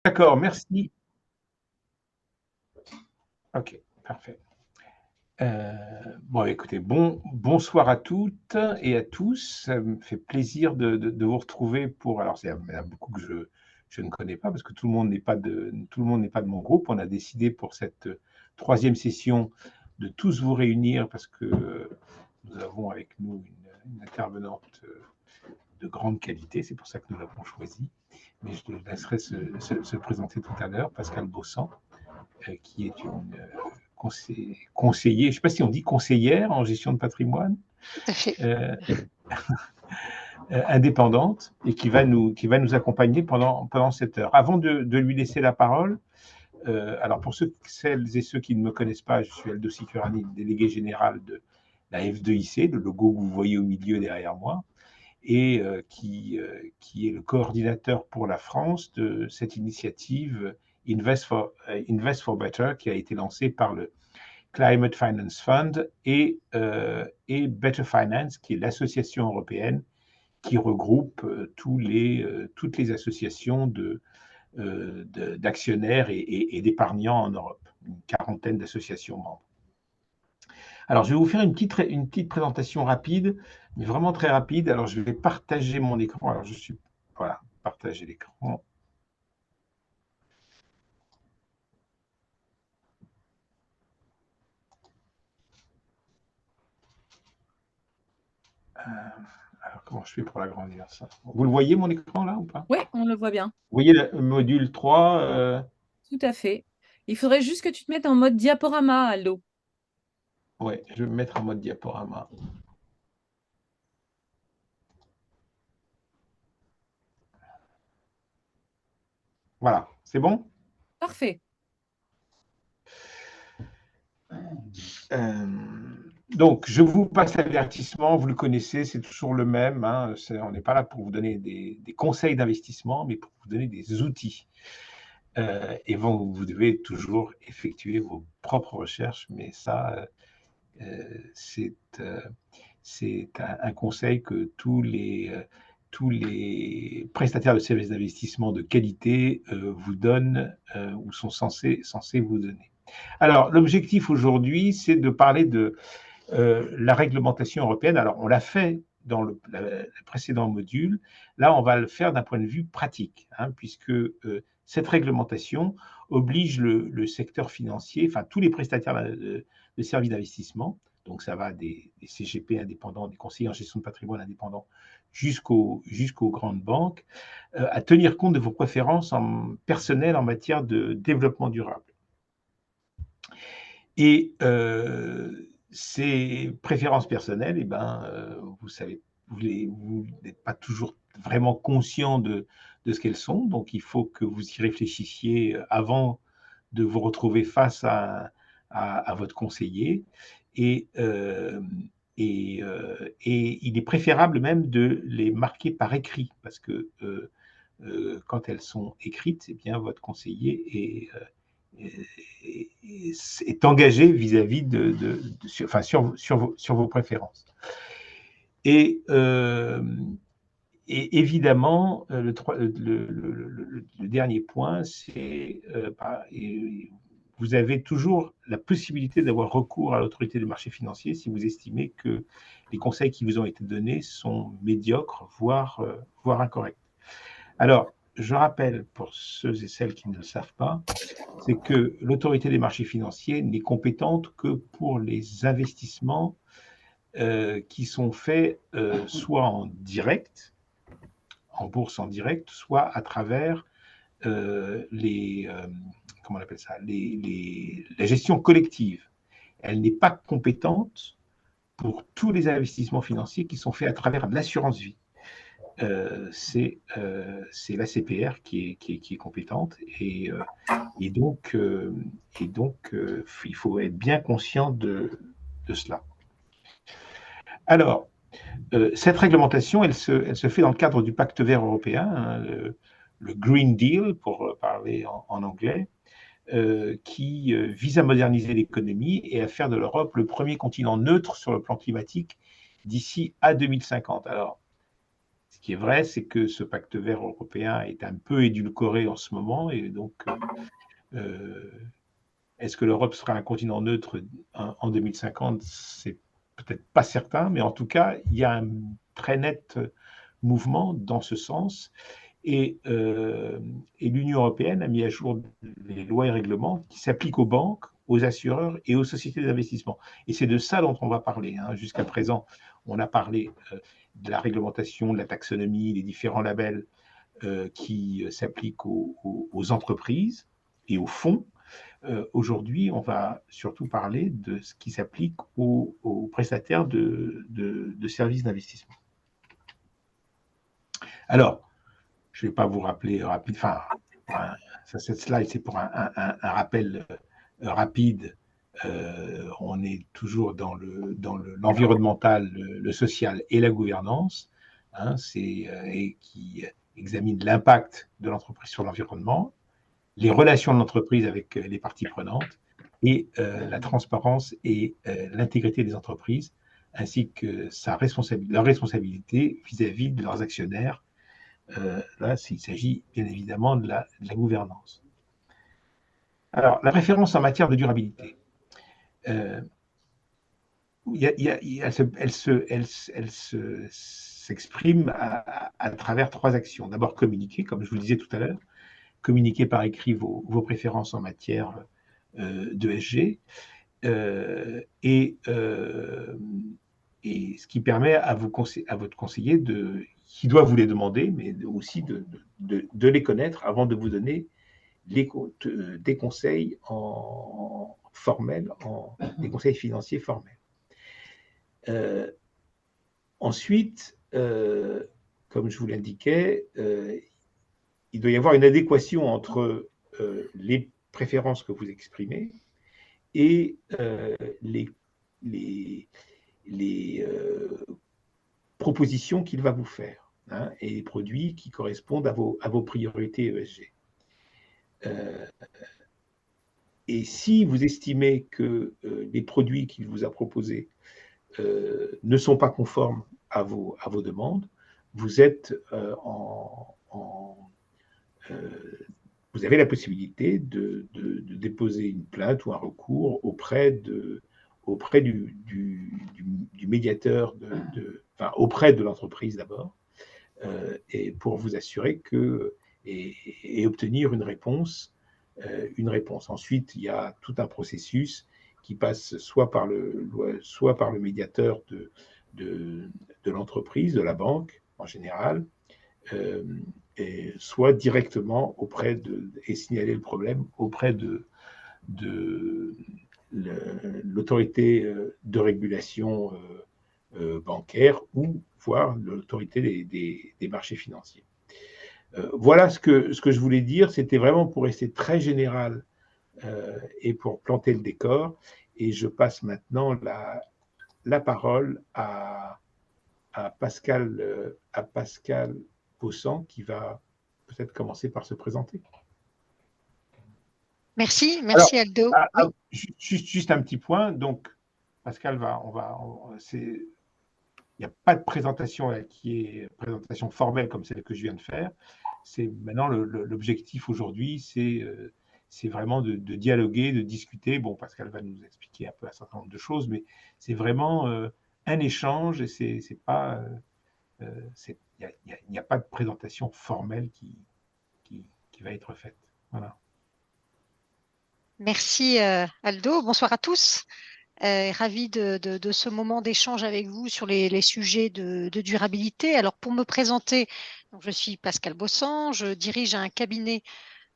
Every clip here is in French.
D'accord, merci. Ok, parfait. Bon, écoutez, bonsoir à toutes et à tous. Ça me fait plaisir de vous retrouver pour. Alors, il y en a beaucoup que je ne connais pas parce que tout le monde n'est pas de mon groupe. On a décidé pour cette troisième session de tous vous réunir parce que nous avons avec nous une intervenante de grande qualité. C'est pour ça que nous l'avons choisie. Mais je te laisserai se présenter tout à l'heure, Pascal Bossan, qui est une conseiller, je ne sais pas si on dit conseillère en gestion de patrimoine, Tout à fait. indépendante, et qui va nous accompagner pendant cette heure. Avant de lui laisser la parole, alors pour celles et ceux qui ne me connaissent pas, je suis Aldo Sicurani, délégué général de la F2IC, le logo que vous voyez au milieu derrière moi, et qui est le coordinateur pour la France de cette initiative Invest for Better, qui a été lancée par le Climate Finance Fund et Better Finance, qui est l'association européenne qui regroupe toutes les associations d'actionnaires et d'épargnants en Europe, une quarantaine d'associations membres. Alors, je vais vous faire une petite présentation rapide, mais vraiment très rapide. Alors, je vais partager mon écran. Alors, voilà, partager l'écran. Alors, comment je fais pour l'agrandir ça? Vous le voyez, mon écran, là, ou pas? Oui, on le voit bien. Vous voyez le module 3 Tout à fait. Il faudrait juste que tu te mettes en mode diaporama, Aldo. Oui, je vais me mettre en mode diaporama. Voilà, c'est bon? Parfait. Donc, je vous passe l'avertissement, vous le connaissez, c'est toujours le même. Hein, on n'est pas là pour vous donner des conseils d'investissement, mais pour vous donner des outils. Et vous devez toujours effectuer vos propres recherches, mais ça, c'est un conseil que tous les prestataires de services d'investissement de qualité vous donnent ou sont censés vous donner. Alors, l'objectif aujourd'hui, c'est de parler de la réglementation européenne. Alors, on l'a fait dans le précédent module. Là, on va le faire d'un point de vue pratique, hein, puisque cette réglementation oblige le secteur financier, enfin tous les prestataires de services d'investissement, donc ça va des CGP indépendants, des conseillers en gestion de patrimoine indépendants, jusqu'aux grandes banques, à tenir compte de vos préférences personnelles en matière de développement durable. Et ces préférences personnelles, eh ben, vous savez, vous n'êtes pas toujours vraiment conscient de ce qu'elles sont, donc il faut que vous y réfléchissiez avant de vous retrouver face à votre conseiller. Et, il est préférable même de les marquer par écrit, parce que quand elles sont écrites, eh bien, votre conseiller est engagé vis-à-vis sur vos préférences. Et, évidemment, le dernier point, c'est vous avez toujours la possibilité d'avoir recours à l'autorité des marchés financiers si vous estimez que les conseils qui vous ont été donnés sont médiocres, voire incorrects. Alors, je rappelle pour ceux et celles qui ne le savent pas, c'est que l'autorité des marchés financiers n'est compétente que pour les investissements qui sont faits soit en direct, en bourse en direct, soit à travers comment on appelle ça, la gestion collective. Elle n'est pas compétente pour tous les investissements financiers qui sont faits à travers l'assurance vie. C'est l'ACPR qui est compétente et donc il faut être bien conscient de cela. Alors, cette réglementation, elle se fait dans le cadre du Pacte vert européen, hein, le Green Deal, pour parler en anglais, qui vise à moderniser l'économie et à faire de l'Europe le premier continent neutre sur le plan climatique d'ici à 2050. Alors, Ce qui est vrai, c'est que ce pacte vert européen est un peu édulcoré en ce moment, et donc est-ce que l'Europe sera un continent neutre en 2050? C'est peut-être pas certain, mais en tout cas, il y a un très net mouvement dans ce sens. Et l'Union européenne a mis à jour les lois et règlements qui s'appliquent aux banques, aux assureurs et aux sociétés d'investissement. Et c'est de ça dont on va parler. Jusqu'à présent, on a parlé de la réglementation, de la taxonomie, des différents labels qui s'appliquent aux entreprises et aux fonds. Aujourd'hui, on va surtout parler de ce qui s'applique aux prestataires de services d'investissement. Alors, je ne vais pas vous rappeler rapide, enfin, cette slide, c'est pour un rappel rapide. On est toujours dans l'environnemental, le social et la gouvernance, et qui examine l'impact de l'entreprise sur l'environnement, les relations de l'entreprise avec les parties prenantes et la transparence et l'intégrité des entreprises, ainsi que leur responsabilité vis-à-vis de leurs actionnaires. Là, il s'agit bien évidemment de la gouvernance. Alors, la préférence en matière de durabilité. Elle s'exprime à travers 3 actions. D'abord, communiquer, comme je vous le disais tout à l'heure, communiquer par écrit vos préférences en matière d'ESG, et ce qui permet à votre conseiller qui doit vous les demander, mais aussi de les connaître avant de vous donner des conseils formels, des conseils financiers formels. Ensuite, comme je vous l'indiquais, il doit y avoir une adéquation entre les préférences que vous exprimez et les propositions qu'il va vous faire, et les produits qui correspondent à vos priorités ESG. Et si vous estimez que les produits qu'il vous a proposés ne sont pas conformes à vos demandes, vous êtes vous avez la possibilité de déposer une plainte ou un recours auprès du médiateur, enfin, auprès de l'entreprise d'abord, et pour vous assurer que et obtenir une réponse. Ensuite, il y a tout un processus qui passe soit par le médiateur de l'entreprise, de la banque en général, et soit directement et signaler le problème auprès de l'autorité de régulation bancaire ou voire l'autorité des marchés financiers. Voilà ce que je voulais dire. C'était vraiment pour rester très général et pour planter le décor. Et je passe maintenant la parole à Pascal Possan, qui va peut-être commencer par se présenter. Merci Aldo. Juste un petit point. Donc, Pascal il n'y a pas de présentation qui est présentation formelle comme celle que je viens de faire. C'est maintenant l'objectif aujourd'hui, c'est vraiment de dialoguer, de discuter. Bon, Pascal va nous expliquer un peu un certain nombre de choses, mais c'est vraiment un échange, et c'est pas, il n'y a pas de présentation formelle qui va être faite. Voilà. Merci Aldo. Bonsoir à tous. Ravi de ce moment d'échange avec vous sur les sujets de durabilité. Alors, pour me présenter, donc, je suis Pascal Possan, je dirige un cabinet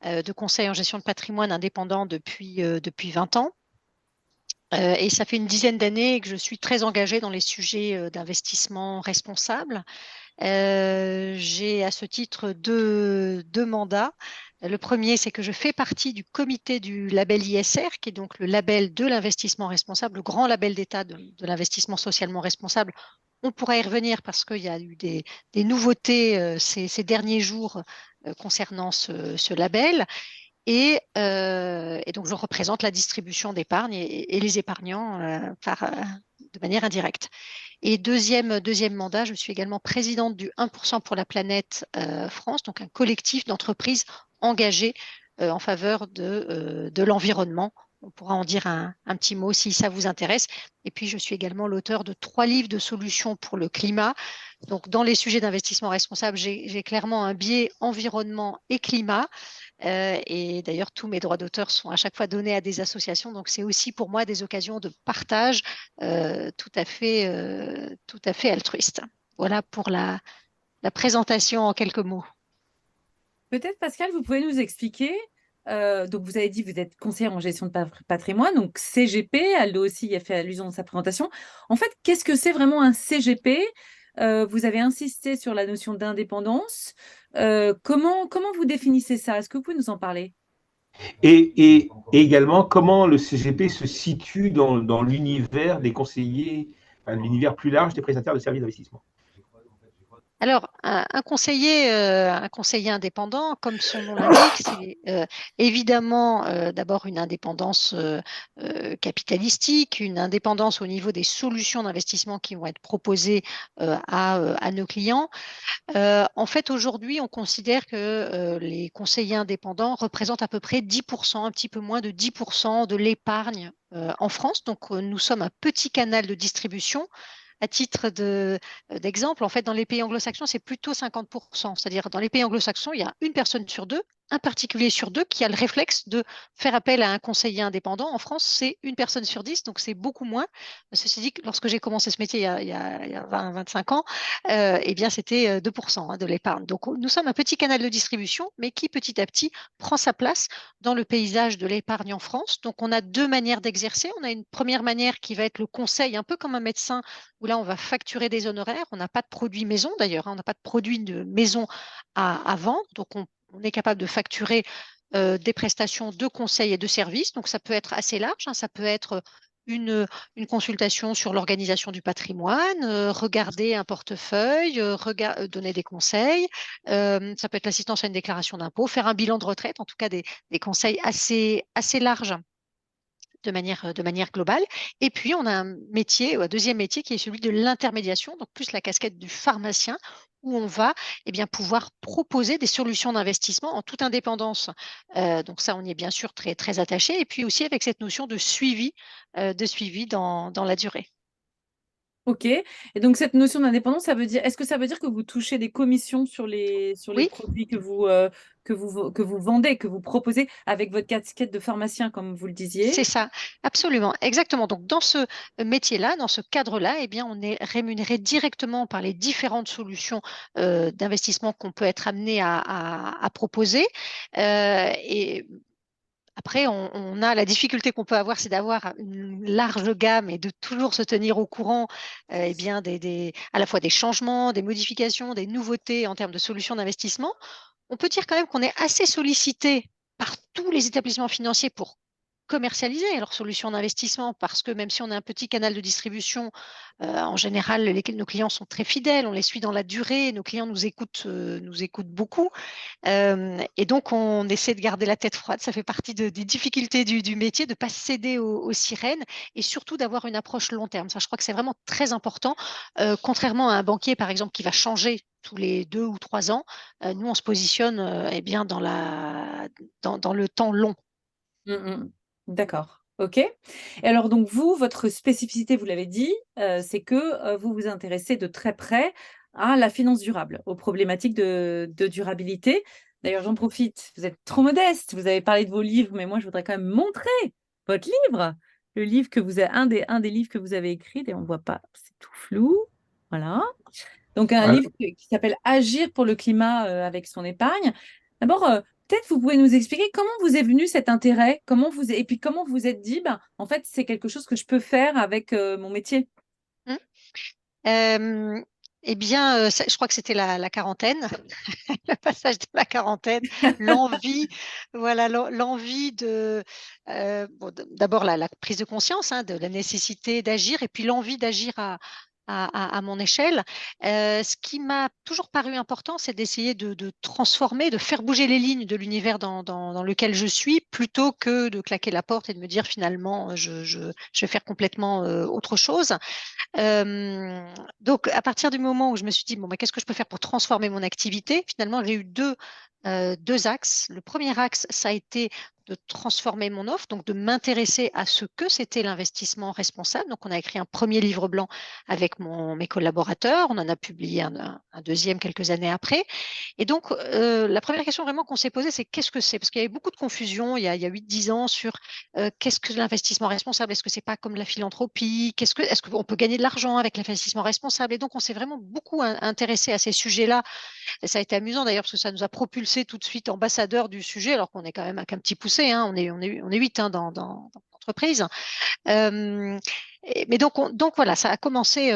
de conseil en gestion de patrimoine indépendant depuis 20 ans. Et ça fait une dizaine d'années que je suis très engagée dans les sujets d'investissement responsable. J'ai à ce titre deux mandats. Le premier, c'est que je fais partie du comité du label ISR, qui est donc le label de l'investissement responsable, le grand label d'État de l'investissement socialement responsable. On pourra y revenir parce qu'il y a eu des nouveautés ces derniers jours concernant ce label. Et donc, je représente la distribution d'épargne et les épargnants de manière indirecte. Et deuxième mandat, je suis également présidente du 1% pour la planète France, donc un collectif d'entreprises engagées en faveur de l'environnement. On pourra en dire un petit mot si ça vous intéresse. Et puis, je suis également l'auteur de 3 livres de solutions pour le climat. Donc, dans les sujets d'investissement responsable, j'ai clairement un biais environnement et climat. Et d'ailleurs, tous mes droits d'auteur sont à chaque fois donnés à des associations. Donc, c'est aussi pour moi des occasions de partage tout à fait altruiste. Voilà pour la présentation en quelques mots. Peut-être, Pascal, vous pouvez nous expliquer. Donc, vous avez dit que vous êtes conseillère en gestion de patrimoine, donc CGP. Aldo aussi y a fait allusion dans sa présentation. En fait, qu'est-ce que c'est vraiment un CGP? Vous avez insisté sur la notion d'indépendance. Comment vous définissez ça? Est-ce que vous pouvez nous en parler? Et également, comment le CGP se situe dans l'univers des conseillers, enfin, l'univers plus large des prestataires de services d'investissement? Alors, un conseiller indépendant, comme son nom l'indique, c'est évidemment d'abord une indépendance capitalistique, une indépendance au niveau des solutions d'investissement qui vont être proposées à nos clients. En fait, aujourd'hui, on considère que les conseillers indépendants représentent à peu près 10%, un petit peu moins de 10% de l'épargne en France. Donc, nous sommes un petit canal de distribution. À titre d'exemple, en fait, dans les pays anglo-saxons, c'est plutôt 50%. C'est-à-dire, dans les pays anglo-saxons, il y a une personne sur deux, un particulier sur deux qui a le réflexe de faire appel à un conseiller indépendant. En France, c'est une personne sur 10, donc c'est beaucoup moins. Ceci dit, lorsque j'ai commencé ce métier il y a 20, 25 ans, eh bien, c'était 2% de l'épargne. Donc, nous sommes un petit canal de distribution, mais qui petit à petit prend sa place dans le paysage de l'épargne en France. Donc, on a 2 manières d'exercer. On a une première manière qui va être le conseil, un peu comme un médecin, où là, on va facturer des honoraires. On n'a pas de produit maison d'ailleurs, hein, on n'a pas de produit de maison à vendre. Donc, on est capable de facturer des prestations de conseil et de services. Donc, ça peut être assez large. Hein, ça peut être une consultation sur l'organisation du patrimoine, regarder un portefeuille, donner des conseils. Ça peut être l'assistance à une déclaration d'impôt, faire un bilan de retraite, en tout cas des conseils assez larges de manière globale. Et puis, on a un deuxième métier qui est celui de l'intermédiation, donc plus la casquette du pharmacien, où on va pouvoir proposer des solutions d'investissement en toute indépendance. Donc ça, on y est bien sûr très, très attaché. Et puis aussi avec cette notion de suivi dans la durée. Ok. Et donc, cette notion d'indépendance, est-ce que ça veut dire que vous touchez des commissions sur les Oui, produits que vous vendez, que vous proposez avec votre casquette de pharmacien, comme vous le disiez? c'est ça, absolument, exactement. Donc, dans ce métier-là, dans ce cadre-là, on est rémunéré directement par les différentes solutions d'investissement qu'on peut être amené à proposer. Et après, on a la difficulté qu'on peut avoir, c'est d'avoir une large gamme et de toujours se tenir au courant à la fois des changements, des modifications, des nouveautés en termes de solutions d'investissement. On peut dire quand même qu'on est assez sollicité par tous les établissements financiers pour commercialiser leurs solutions d'investissement parce que même si on est un petit canal de distribution, en général, nos clients sont très fidèles, on les suit dans la durée, nos clients nous écoutent beaucoup. Et donc, on essaie de garder la tête froide. Ça fait partie des difficultés du métier, de ne pas céder aux sirènes et surtout d'avoir une approche long terme. Ça, je crois que c'est vraiment très important. Contrairement à un banquier, par exemple, qui va changer tous les 2 ou 3 ans, nous, on se positionne dans le temps long. D'accord. OK. Et alors, donc, votre spécificité, vous l'avez dit, c'est que vous vous intéressez de très près à la finance durable, aux problématiques de durabilité. D'ailleurs, j'en profite, vous êtes trop modeste, vous avez parlé de vos livres, mais moi, je voudrais quand même montrer votre livre, le livre que vous avez, un des livres que vous avez écrit, et on ne voit pas, c'est tout flou. Voilà. Donc, un Voilà. livre qui s'appelle Agir pour le climat avec son épargne. D'abord, peut-être vous pouvez nous expliquer comment vous est venu cet intérêt, et puis comment vous êtes dit, en fait, c'est quelque chose que je peux faire avec mon métier. Je crois que c'était la quarantaine, le passage de la quarantaine, l'envie, voilà, l'envie d'abord la prise de conscience de la nécessité d'agir et puis l'envie d'agir à mon échelle. Ce qui m'a toujours paru important, c'est d'essayer de transformer, de faire bouger les lignes de l'univers dans lequel je suis, plutôt que de claquer la porte et de me dire finalement, je vais faire complètement autre chose. Euh, donc, à partir du moment où je me suis dit, bon, mais qu'est-ce que je peux faire pour transformer mon activité? Finalement, j'ai eu deux axes. Le premier axe, ça a été de transformer mon offre, donc de m'intéresser à ce que c'était l'investissement responsable. Donc, on a écrit un premier livre blanc avec mes collaborateurs. On en a publié un deuxième quelques années après. Et donc, la première question vraiment qu'on s'est posée, c'est qu'est-ce que c'est? Parce qu'il y avait beaucoup de confusion il y a 8-10 ans sur qu'est-ce que l'investissement responsable? Est-ce que c'est pas comme la philanthropie? Est-ce qu'on peut gagner de l'argent avec l'investissement responsable? Et donc, on s'est vraiment beaucoup intéressé à ces sujets-là. Et ça a été amusant d'ailleurs parce que ça nous a propulsé tout de suite ambassadeurs du sujet, alors qu'on est quand même qu'un petit poussé, hein. On est 8 hein, dans l'entreprise. Mais donc voilà, ça a commencé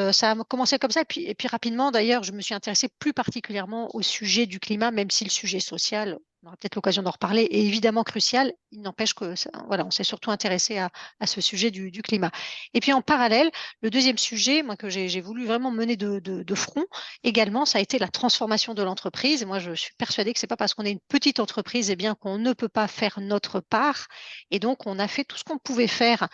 comme ça. Et puis rapidement, d'ailleurs, je me suis intéressée plus particulièrement au sujet du climat, même si le sujet social, on aura peut-être l'occasion d'en reparler, est évidemment crucial. Il n'empêche que voilà, on s'est surtout intéressé à ce sujet du climat. Et puis en parallèle, le deuxième sujet, moi, que j'ai voulu vraiment mener de front également, ça a été la transformation de l'entreprise. Et moi, je suis persuadée que c'est pas parce qu'on est une petite entreprise, eh bien, qu'on ne peut pas faire notre part. Et donc, on a fait tout ce qu'on pouvait faire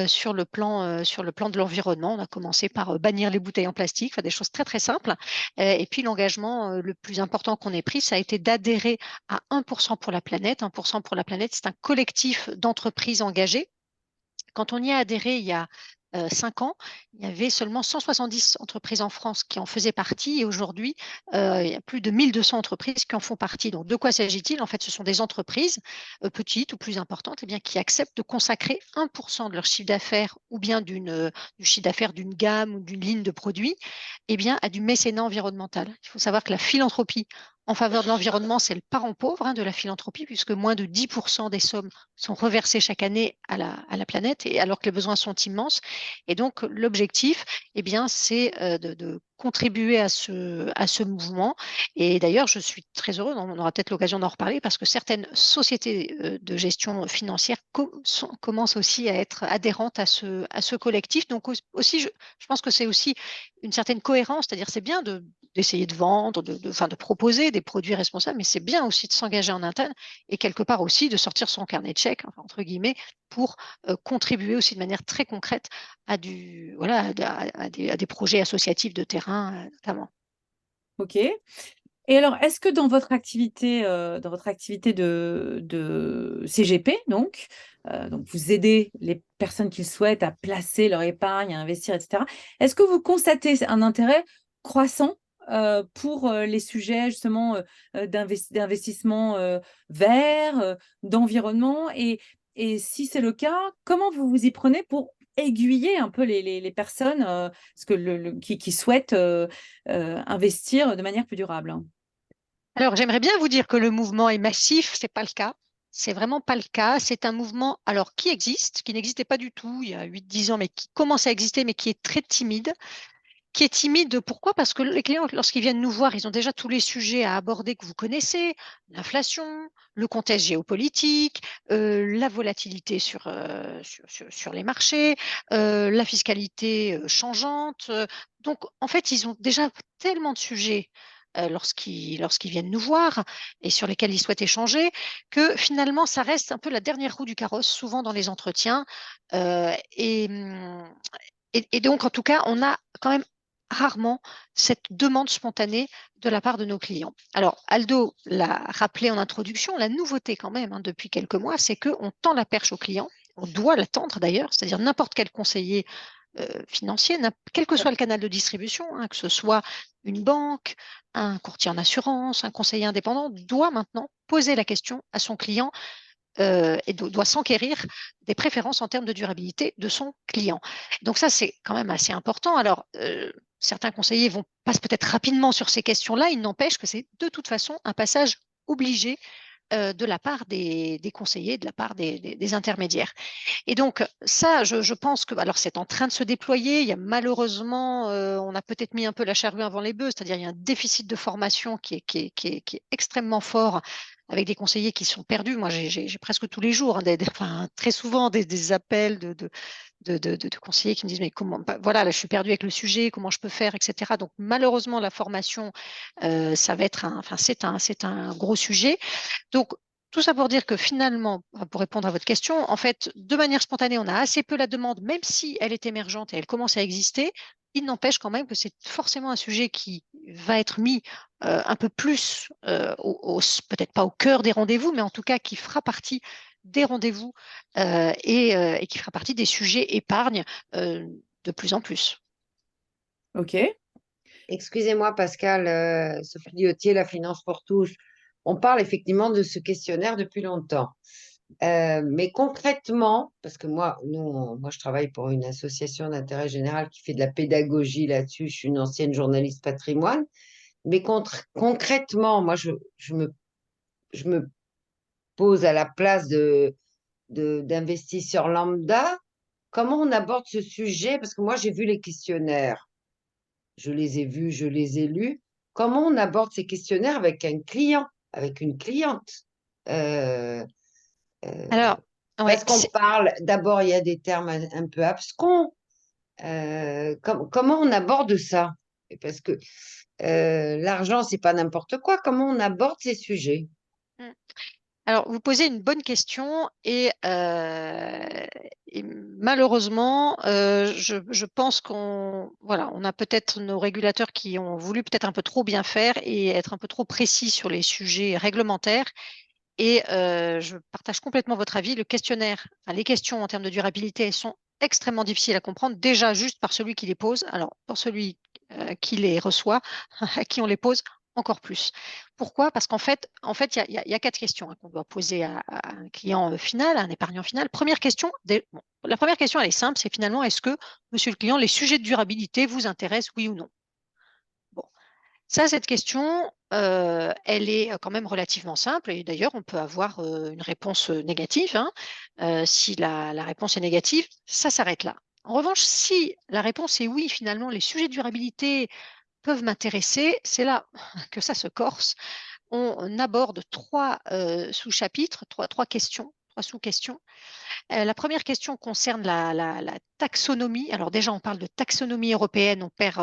sur le plan de l'environnement. On a commencé par bannir les bouteilles en plastique, enfin, des choses très très simples. Et puis l'engagement le plus important qu'on ait pris, ça a été d'adhérer à 1% pour la planète. 1% pour la planète, c'est un collectif d'entreprises engagées. Quand on y a adhéré il y a 5 ans, il y avait seulement 170 entreprises en France qui en faisaient partie, et aujourd'hui, il y a plus de 1200 entreprises qui en font partie. Donc, de quoi s'agit-il? En fait, ce sont des entreprises petites ou plus importantes, eh bien, qui acceptent de consacrer 1% de leur chiffre d'affaires ou bien du chiffre d'affaires d'une gamme ou d'une ligne de produits, eh bien, à du mécénat environnemental. Il faut savoir que la philanthropie en faveur de l'environnement, c'est le parent pauvre de la philanthropie, puisque moins de 10% des sommes sont reversées chaque année à la planète, et alors que les besoins sont immenses. Et donc, l'objectif, eh bien, c'est de contribuer à ce mouvement. Et d'ailleurs, je suis très heureuse, on aura peut-être l'occasion d'en reparler, parce que certaines sociétés de gestion financière commencent aussi à être adhérentes à ce collectif. Donc aussi, je pense que c'est aussi une certaine cohérence, c'est-à-dire c'est bien d'essayer de vendre, de proposer des produits responsables, mais c'est bien aussi de s'engager en interne et quelque part aussi de sortir son carnet de chèques, enfin, entre guillemets, pour contribuer aussi de manière très concrète à des projets associatifs de terrain, notamment. Ok. Et alors, est-ce que dans votre activité de CGP, donc vous aidez les personnes qui le souhaitent à placer leur épargne, à investir, etc., est-ce que vous constatez un intérêt croissant pour les sujets justement d'investissement vert, d'environnement, et si c'est le cas, comment vous vous y prenez pour aiguiller un peu les personnes qui souhaitent investir de manière plus durable? Alors, j'aimerais bien vous dire que le mouvement est massif, c'est pas le cas. C'est vraiment pas le cas. C'est un mouvement alors qui existe, qui n'existait pas du tout il y a 8-10 ans, mais qui commence à exister, mais qui est très timide. Qui est timide, pourquoi? Parce que les clients, lorsqu'ils viennent nous voir, ils ont déjà tous les sujets à aborder que vous connaissez, l'inflation, le contexte géopolitique, la volatilité sur les marchés, la fiscalité changeante. Donc, en fait, ils ont déjà tellement de sujets lorsqu'ils viennent nous voir et sur lesquels ils souhaitent échanger, que finalement, ça reste un peu la dernière roue du carrosse, souvent dans les entretiens. Et donc, en tout cas, on a quand même rarement cette demande spontanée de la part de nos clients. Alors, Aldo l'a rappelé en introduction, la nouveauté quand même depuis quelques mois, c'est qu'on tend la perche aux clients, on doit l'attendre d'ailleurs, c'est-à-dire n'importe quel conseiller financier, quel que soit le canal de distribution, que ce soit une banque, un courtier en assurance, un conseiller indépendant, doit maintenant poser la question à son client et doit s'enquérir des préférences en termes de durabilité de son client. Donc ça, c'est quand même assez important. Alors, certains conseillers vont passer peut-être rapidement sur ces questions-là, il n'empêche que c'est de toute façon un passage obligé de la part des conseillers, de la part des intermédiaires. Et donc, ça, je pense que, alors c'est en train de se déployer. Il y a malheureusement, on a peut-être mis un peu la charrue avant les bœufs, c'est-à-dire il y a un déficit de formation qui est extrêmement fort avec des conseillers qui sont perdus. Moi, j'ai presque tous les jours, hein, enfin, très souvent des appels de conseillers qui me disent mais comment, voilà, là je suis perdue avec le sujet, comment je peux faire, etc. Donc malheureusement la formation, ça va être c'est un gros sujet. Donc tout ça pour dire que finalement, pour répondre à votre question, en fait, de manière spontanée, on a assez peu la demande, même si elle est émergente et elle commence à exister. Il n'empêche quand même que c'est forcément un sujet qui va être mis un peu plus, peut-être pas au cœur des rendez-vous, mais en tout cas qui fera partie des rendez-vous et qui fera partie des sujets épargne de plus en plus. Ok. Excusez-moi, Pascal, Sophie Liotier, La Finance pour tous. On parle effectivement de ce questionnaire depuis longtemps. Mais concrètement, parce que moi, moi, je travaille pour une association d'intérêt général qui fait de la pédagogie là-dessus. Je suis une ancienne journaliste patrimoine. Mais concrètement, moi, je me pose à la place d'investisseurs lambda. Comment on aborde ce sujet? Parce que moi, j'ai vu les questionnaires. Je les ai vus, je les ai lus. Comment on aborde ces questionnaires avec un client, avec une cliente? Euh, euh, Alors, ouais, Parce qu'on parle, d'abord, il y a des termes un peu abscons. Comment on aborde ça? Et parce que l'argent, c'est pas n'importe quoi. Comment on aborde ces sujets? alors, vous posez une bonne question et malheureusement, je pense voilà, on a peut-être nos régulateurs qui ont voulu peut-être un peu trop bien faire et être un peu trop précis sur les sujets réglementaires. Et je partage complètement votre avis. Le questionnaire, enfin, les questions en termes de durabilité, elles sont extrêmement difficiles à comprendre, déjà juste par celui qui les pose. Alors, pour celui qui les reçoit, à qui on les pose, encore plus. Pourquoi? Parce il y a quatre questions qu'on doit poser à un client final, à un épargnant final. Première question, la première question, elle est simple, c'est finalement, est-ce que, monsieur le client, les sujets de durabilité vous intéressent, oui ou non? Bon, ça, cette question, elle est quand même relativement simple et d'ailleurs, on peut avoir une réponse négative, hein. Si la réponse est négative, ça s'arrête là. En revanche, si la réponse est oui, finalement, les sujets de durabilité peuvent m'intéresser, c'est là que ça se corse. On aborde trois sous-chapitres, trois questions, trois sous-questions. La première question concerne la taxonomie. Alors déjà, on parle de taxonomie européenne. On perd,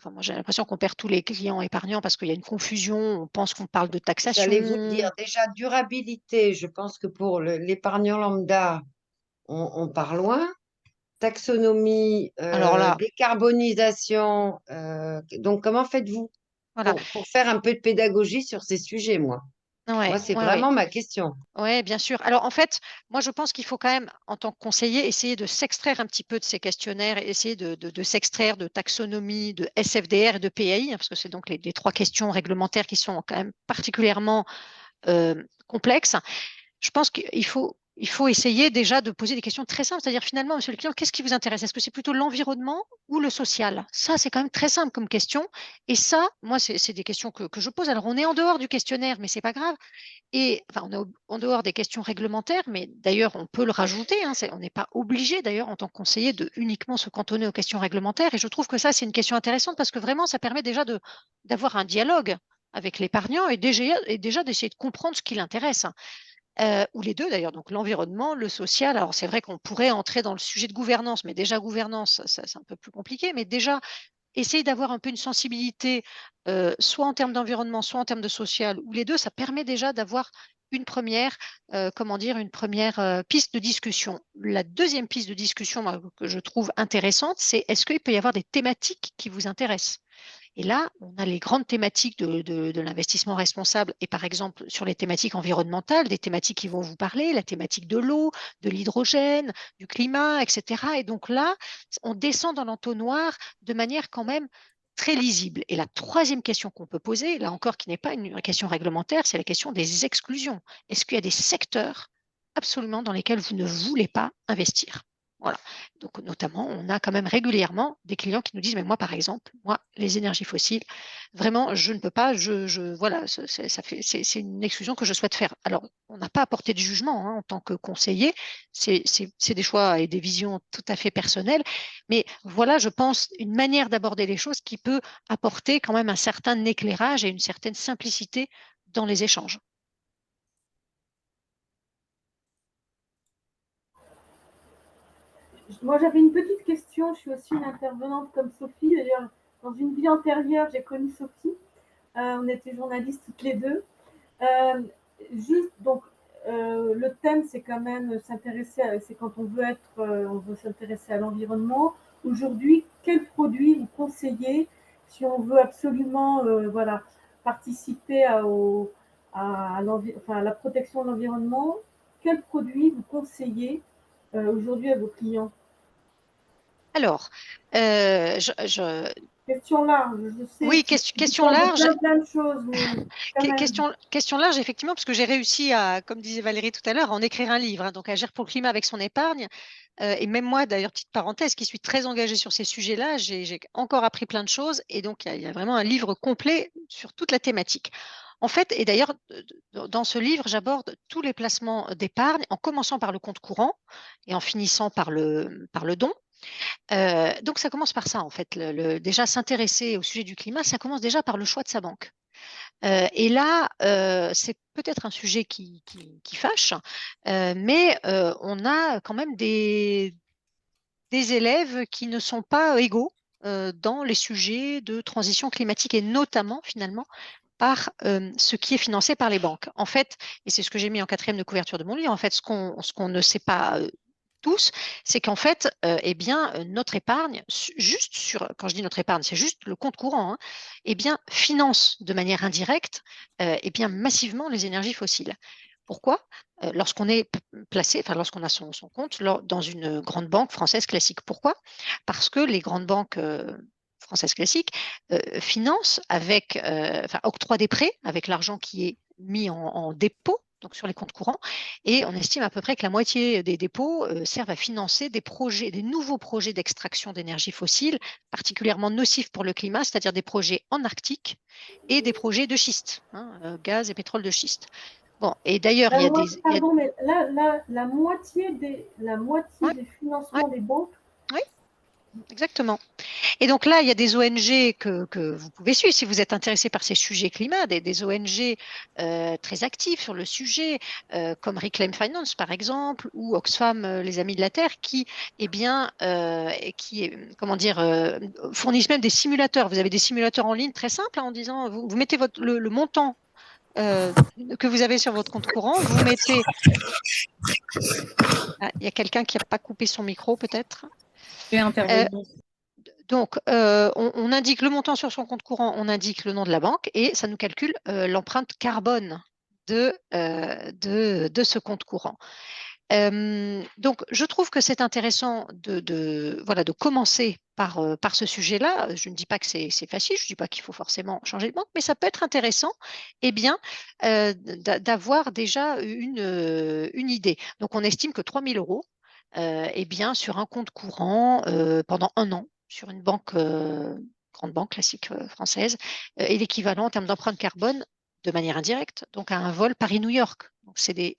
moi, j'ai l'impression qu'on perd tous les clients épargnants parce qu'il y a une confusion. On pense qu'on parle de J'allais vous le dire, taxation. déjà, durabilité, je pense que pour l'épargnant lambda, on part loin. Taxonomie, Alors là, décarbonisation. Donc, comment faites-vous voilà. pour faire un peu de pédagogie sur ces sujets, moi? Ouais, Moi, c'est ouais, ouais. vraiment ma question. Oui, bien sûr. Alors, en fait, moi, je pense qu'il faut quand même, en tant que conseiller, essayer de s'extraire un petit peu de ces questionnaires, et essayer de s'extraire de taxonomie, de SFDR et de PAI, hein, parce que c'est donc les trois questions réglementaires qui sont quand même particulièrement complexes. Je pense qu'il faut essayer déjà de poser des questions très simples, c'est-à-dire finalement, monsieur le client, qu'est-ce qui vous intéresse? Est-ce que c'est plutôt l'environnement ou le social? Ça, c'est quand même très simple comme question. Et ça, moi, c'est des questions que je pose. Alors, on est en dehors du questionnaire, mais c'est pas grave. Et enfin, on est en dehors des questions réglementaires, mais d'ailleurs, on peut le rajouter, hein, on n'est pas obligé d'ailleurs en tant que conseiller de uniquement se cantonner aux questions réglementaires. Et je trouve que ça, c'est une question intéressante parce que vraiment, ça permet déjà d'avoir un dialogue avec l'épargnant et déjà d'essayer de comprendre ce qui l'intéresse. Ou les deux d'ailleurs, donc l'environnement, le social. Alors c'est vrai qu'on pourrait entrer dans le sujet de gouvernance, mais déjà gouvernance, c'est un peu plus compliqué, mais déjà essayer d'avoir un peu une sensibilité, soit en termes d'environnement, soit en termes de social, ou les deux, ça permet déjà d'avoir une première, comment dire, une première piste de discussion. La deuxième piste de discussion, moi, que je trouve intéressante, c'est est-ce qu'il peut y avoir des thématiques qui vous intéressent? Et là, on a les grandes thématiques de l'investissement responsable et par exemple sur les thématiques environnementales, des thématiques qui vont vous parler, la thématique de l'eau, de l'hydrogène, du climat, etc. Et donc là, on descend dans l'entonnoir de manière quand même très lisible. Et la troisième question qu'on peut poser, là encore qui n'est pas une question réglementaire, c'est la question des exclusions. Est-ce qu'il y a des secteurs absolument dans lesquels vous ne voulez pas investir? Voilà. Donc, notamment, on a quand même régulièrement des clients qui nous disent, mais moi, par exemple, moi, les énergies fossiles, vraiment, je ne peux pas, voilà, c'est une exclusion que je souhaite faire. Alors, on n'a pas apporté de jugement hein, en tant que conseiller, c'est des choix et des visions tout à fait personnelles, mais voilà, je pense, une manière d'aborder les choses qui peut apporter quand même un certain éclairage et une certaine simplicité dans les échanges. Moi, j'avais une petite question. Je suis aussi une intervenante comme Sophie. D'ailleurs, dans une vie antérieure, j'ai connu Sophie. On était journalistes toutes les deux. Euh, Juste, donc, le thème, c'est quand même c'est quand on veut s'intéresser à l'environnement. Aujourd'hui, quel produit vous conseillez si on veut absolument, voilà, participer à la protection de l'environnement? Quel produit vous conseillez aujourd'hui à vos clients? Alors, Question large, je sais, oui, ça question dépend de large. plein de choses, mais quand même. Question large, effectivement, parce que j'ai réussi à, comme disait Valérie tout à l'heure, à en écrire un livre, hein, donc Agir pour le climat avec son épargne. Et même moi, d'ailleurs, petite parenthèse, qui suis très engagée sur ces sujets-là, j'ai encore appris plein de choses. Et donc, il y a vraiment un livre complet sur toute la thématique. En fait, et d'ailleurs, dans ce livre, j'aborde tous les placements d'épargne, en commençant par le compte courant et en finissant par le don. Donc, ça commence par ça, en fait. Déjà, s'intéresser au sujet du climat, ça commence déjà par le choix de sa banque. Et là, c'est peut-être un sujet qui fâche, mais on a quand même des élèves qui ne sont pas égaux dans les sujets de transition climatique et notamment, finalement, par ce qui est financé par les banques. En fait, et c'est ce que j'ai mis en 4e de couverture de mon livre, en fait, ce qu'on ne sait pas tous, c'est qu'en fait, eh bien, notre épargne, juste quand je dis notre épargne, c'est juste le compte courant, hein, eh bien, finance de manière indirecte, eh bien, massivement les énergies fossiles. Pourquoi? Lorsqu'on est placé, enfin lorsqu'on a son compte dans une grande banque française classique. Pourquoi? Parce que les grandes banques françaises classiques financent octroient des prêts avec l'argent qui est mis en dépôt, donc sur les comptes courants, et on estime à peu près que la moitié des dépôts servent à financer des nouveaux projets d'extraction d'énergie fossile, particulièrement nocifs pour le climat, c'est-à-dire des projets en Arctique et des projets de schiste, hein, gaz et pétrole de schiste. Bon, et d'ailleurs, Pardon, mais là, la moitié Ouais, des ouais, financements des banques. oui, exactement. Et donc là, il y a des ONG que vous pouvez suivre si vous êtes intéressé par ces sujets climat, des ONG très actives sur le sujet, comme Reclaim Finance par exemple, ou Oxfam, les Amis de la Terre, qui, eh bien, comment dire, fournissent même des simulateurs. Vous avez des simulateurs en ligne très simples, hein, en disant, vous mettez le montant que vous avez sur votre compte courant, vous mettez. Ah, il y a quelqu'un qui n'a pas coupé son micro, peut-être. Je vais intervenir. Donc, on indique le montant sur son compte courant, on indique le nom de la banque et ça nous calcule l'empreinte carbone de ce compte courant. Donc, je trouve que c'est intéressant de commencer par ce sujet-là. Je ne dis pas que c'est facile, je ne dis pas qu'il faut forcément changer de banque, mais ça peut être intéressant bien, d'avoir déjà une idée. Donc, on estime que 3 000 euros, bien, sur un compte courant pendant un an, sur une banque, grande banque classique française, est l'équivalent en termes d'empreinte carbone de manière indirecte, donc à un vol Paris-New York. Donc, c'est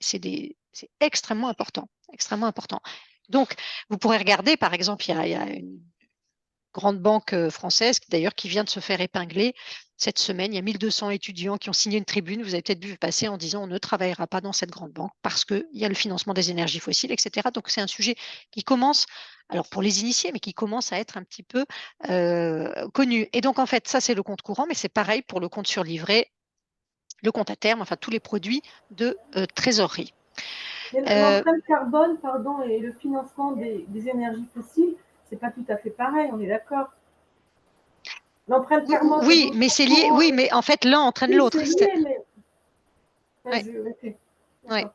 extrêmement important, extrêmement important. Donc, vous pourrez regarder, par exemple, il y a une grande banque française, d'ailleurs, qui vient de se faire épingler cette semaine. Il y a 1200 étudiants qui ont signé une tribune, vous avez peut-être vu passer, en disant on ne travaillera pas dans cette grande banque parce qu'il y a le financement des énergies fossiles, etc. Donc, c'est un sujet qui commence, alors pour les initiés, mais qui commence à être un petit peu connu. Et donc, en fait, ça, c'est le compte courant, mais c'est pareil pour le compte sur livret, le compte à terme, enfin tous les produits de trésorerie. L'empreinte carbone, pardon, et le financement des énergies fossiles, c'est pas tout à fait pareil, on est d'accord. L'empreinte carbone. Oui, mais c'est lié. Oui, mais en fait, l'un entraîne Oui, l'autre. c'est lié, mais. Ouais. Okay. Ouais.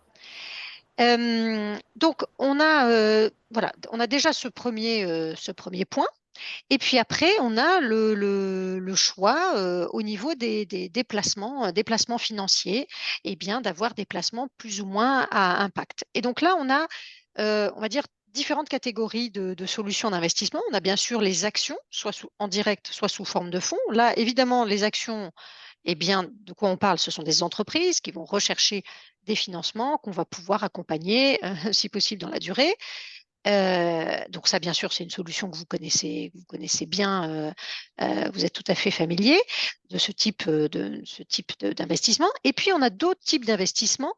Donc, on a déjà ce premier point. Et puis après, on a le choix au niveau des déplacements financiers, et bien d'avoir des placements plus ou moins à impact. Et donc là, on a, on va dire, différentes catégories de solutions d'investissement. On a bien sûr les actions, soit en direct, soit sous forme de fonds. Là, évidemment, les actions, eh bien, de quoi on parle? Ce sont des entreprises qui vont rechercher des financements qu'on va pouvoir accompagner, si possible, dans la durée. Donc ça, bien sûr, c'est une solution que vous connaissez bien, vous êtes tout à fait familier de ce type d'investissement. Et puis, on a d'autres types d'investissements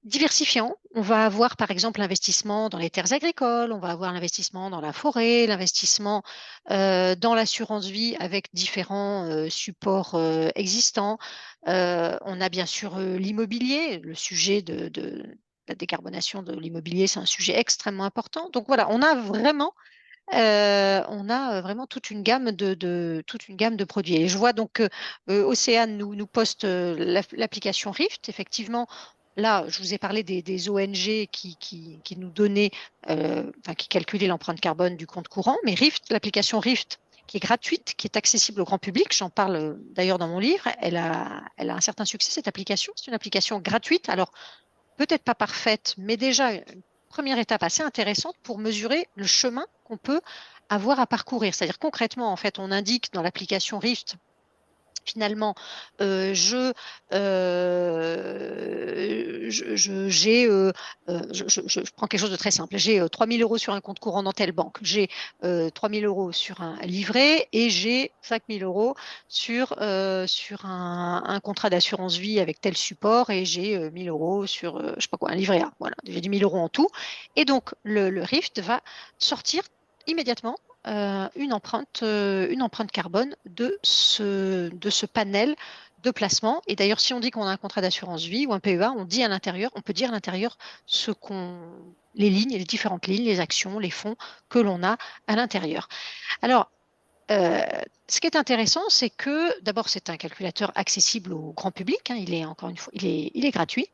diversifiant. On va avoir par exemple l'investissement dans les terres agricoles, on va avoir l'investissement dans la forêt, l'investissement dans l'assurance vie avec différents supports existants. On a bien sûr l'immobilier, le sujet de la décarbonation de l'immobilier, c'est un sujet extrêmement important. Donc voilà, on a vraiment toute une gamme toute une gamme de produits. Et je vois donc que Océane nous poste l'application Rift. Effectivement, là, je vous ai parlé des ONG qui nous donnaient, qui calculaient l'empreinte carbone du compte courant. Mais Rift, l'application Rift, qui est gratuite, qui est accessible au grand public, j'en parle d'ailleurs dans mon livre, elle a un certain succès, cette application. C'est une application gratuite. Alors, peut-être pas parfaite, mais déjà une première étape assez intéressante pour mesurer le chemin qu'on peut avoir à parcourir. C'est-à-dire concrètement, en fait, on indique dans l'application Rift, finalement, je prends quelque chose de très simple. J'ai 3 000 € sur un compte courant dans telle banque. J'ai 3 000 € sur un livret et j'ai 5 000 € sur un contrat d'assurance vie avec tel support et j'ai 1 000 € sur, je sais pas quoi, un livret A. Voilà, j'ai 10 000 € en tout. Et donc, le Rift va sortir immédiatement une empreinte carbone de ce panel de placement. Et d'ailleurs, si on dit qu'on a un contrat d'assurance vie ou un PEA, on peut dire à l'intérieur les lignes, les différentes lignes, les actions, les fonds que l'on a à l'intérieur. Alors, ce qui est intéressant, c'est que d'abord, c'est un calculateur accessible au grand public. Il est encore une fois, il est gratuit.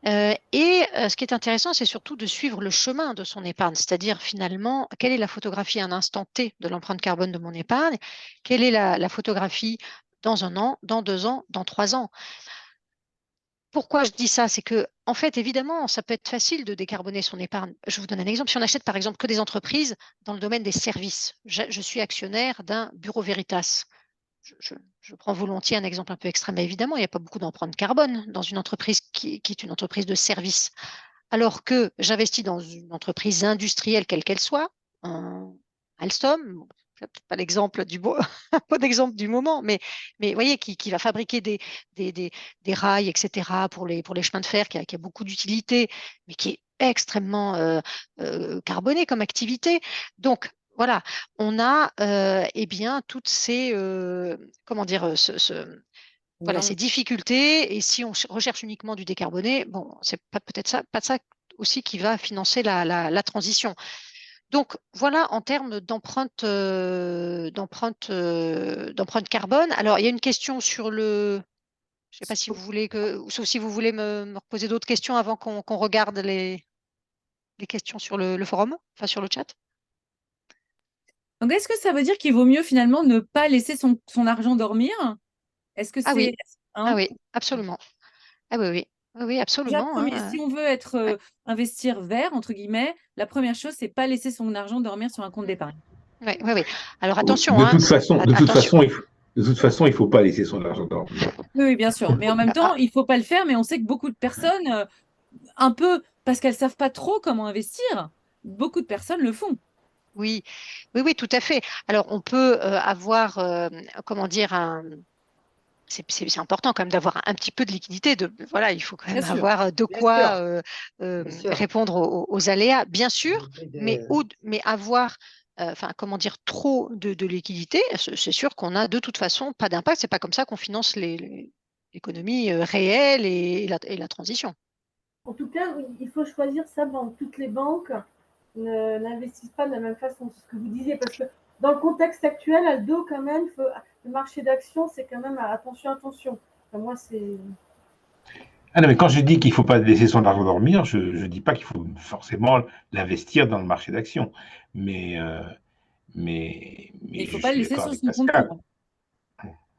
Ce qui est intéressant, c'est surtout de suivre le chemin de son épargne, c'est-à-dire finalement, quelle est la photographie à un instant T de l'empreinte carbone de mon épargne, quelle est la photographie dans 1 an, dans 2 ans, dans 3 ans. Pourquoi je dis ça? C'est que, en fait, évidemment, ça peut être facile de décarboner son épargne. Je vous donne un exemple. Si on achète, par exemple, que des entreprises dans le domaine des services, je suis actionnaire d'un Bureau Veritas. Je prends volontiers un exemple un peu extrême. Évidemment, il n'y a pas beaucoup d'empreinte carbone dans une entreprise qui est une entreprise de service. Alors que j'investis dans une entreprise industrielle, quelle qu'elle soit, un Alstom, peut-être pas l'exemple pas d'exemple du moment, mais voyez, qui va fabriquer des rails, etc., pour les chemins de fer, qui a beaucoup d'utilité, mais qui est extrêmement carboné comme activité. Donc, voilà, on a bien toutes ces comment dire voilà, ces difficultés. Et si on recherche uniquement du décarboné, bon, c'est peut-être pas ça aussi qui va financer la transition. Donc voilà, en termes d'empreinte carbone. Alors il y a une question sur le. Je ne sais pas si vous voulez sauf si vous voulez me reposer d'autres questions avant qu'on regarde les questions sur le forum, enfin sur le chat. Donc, est-ce que ça veut dire qu'il vaut mieux finalement ne pas laisser son argent dormir? Est-ce que Ah oui, c'est... hein? oui, absolument. Ah oui, Déjà, absolument. si on veut être investir vert, entre guillemets, la première chose, c'est pas laisser son argent dormir sur un compte d'épargne. Oui. Alors attention. De toute façon, attention. il ne faut pas laisser son argent dormir. Oui, bien sûr. Mais en même temps, il faut pas le faire. Mais on sait que beaucoup de personnes, un peu parce qu'elles savent pas trop comment investir, beaucoup de personnes le font. Oui, tout à fait. Alors on peut avoir, comment dire, c'est important quand même d'avoir un petit peu de liquidité. Voilà, il faut quand même Bien sûr. avoir de Bien quoi Bien sûr. répondre aux aléas, bien sûr, mais avoir, comment dire, trop de liquidité, c'est sûr qu'on a de toute façon pas d'impact. C'est pas comme ça qu'on finance l'économie réelle et la transition. En tout cas, oui, il faut choisir sa banque. Toutes les banques n'investissent pas de la même façon, c'est ce que vous disiez, parce que dans le contexte actuel, Aldo, quand même, le marché d'actions, c'est quand même attention. Enfin, moi, c'est. Ah non, mais quand je dis qu'il ne faut pas laisser son argent dormir, je ne dis pas qu'il faut forcément l'investir dans le marché d'actions. Mais Il ne faut je pas le suis laisser d'accord sur avec son compte Pascal. courant.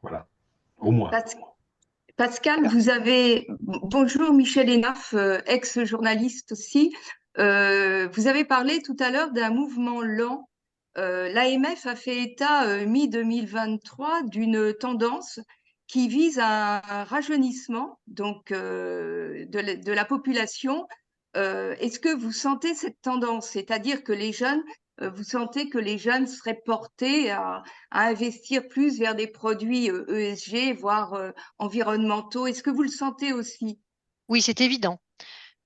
Voilà, au moins. Pascal, vous avez. Bonjour Michel Hénaf, ex-journaliste aussi. Vous avez parlé tout à l'heure d'un mouvement lent. L'AMF a fait état mi-2023 d'une tendance qui vise un rajeunissement donc, de la population. Est-ce que vous sentez cette tendance? C'est-à-dire que vous sentez que les jeunes seraient portés à investir plus vers des produits ESG, voire environnementaux. Est-ce que vous le sentez aussi? Oui, c'est évident.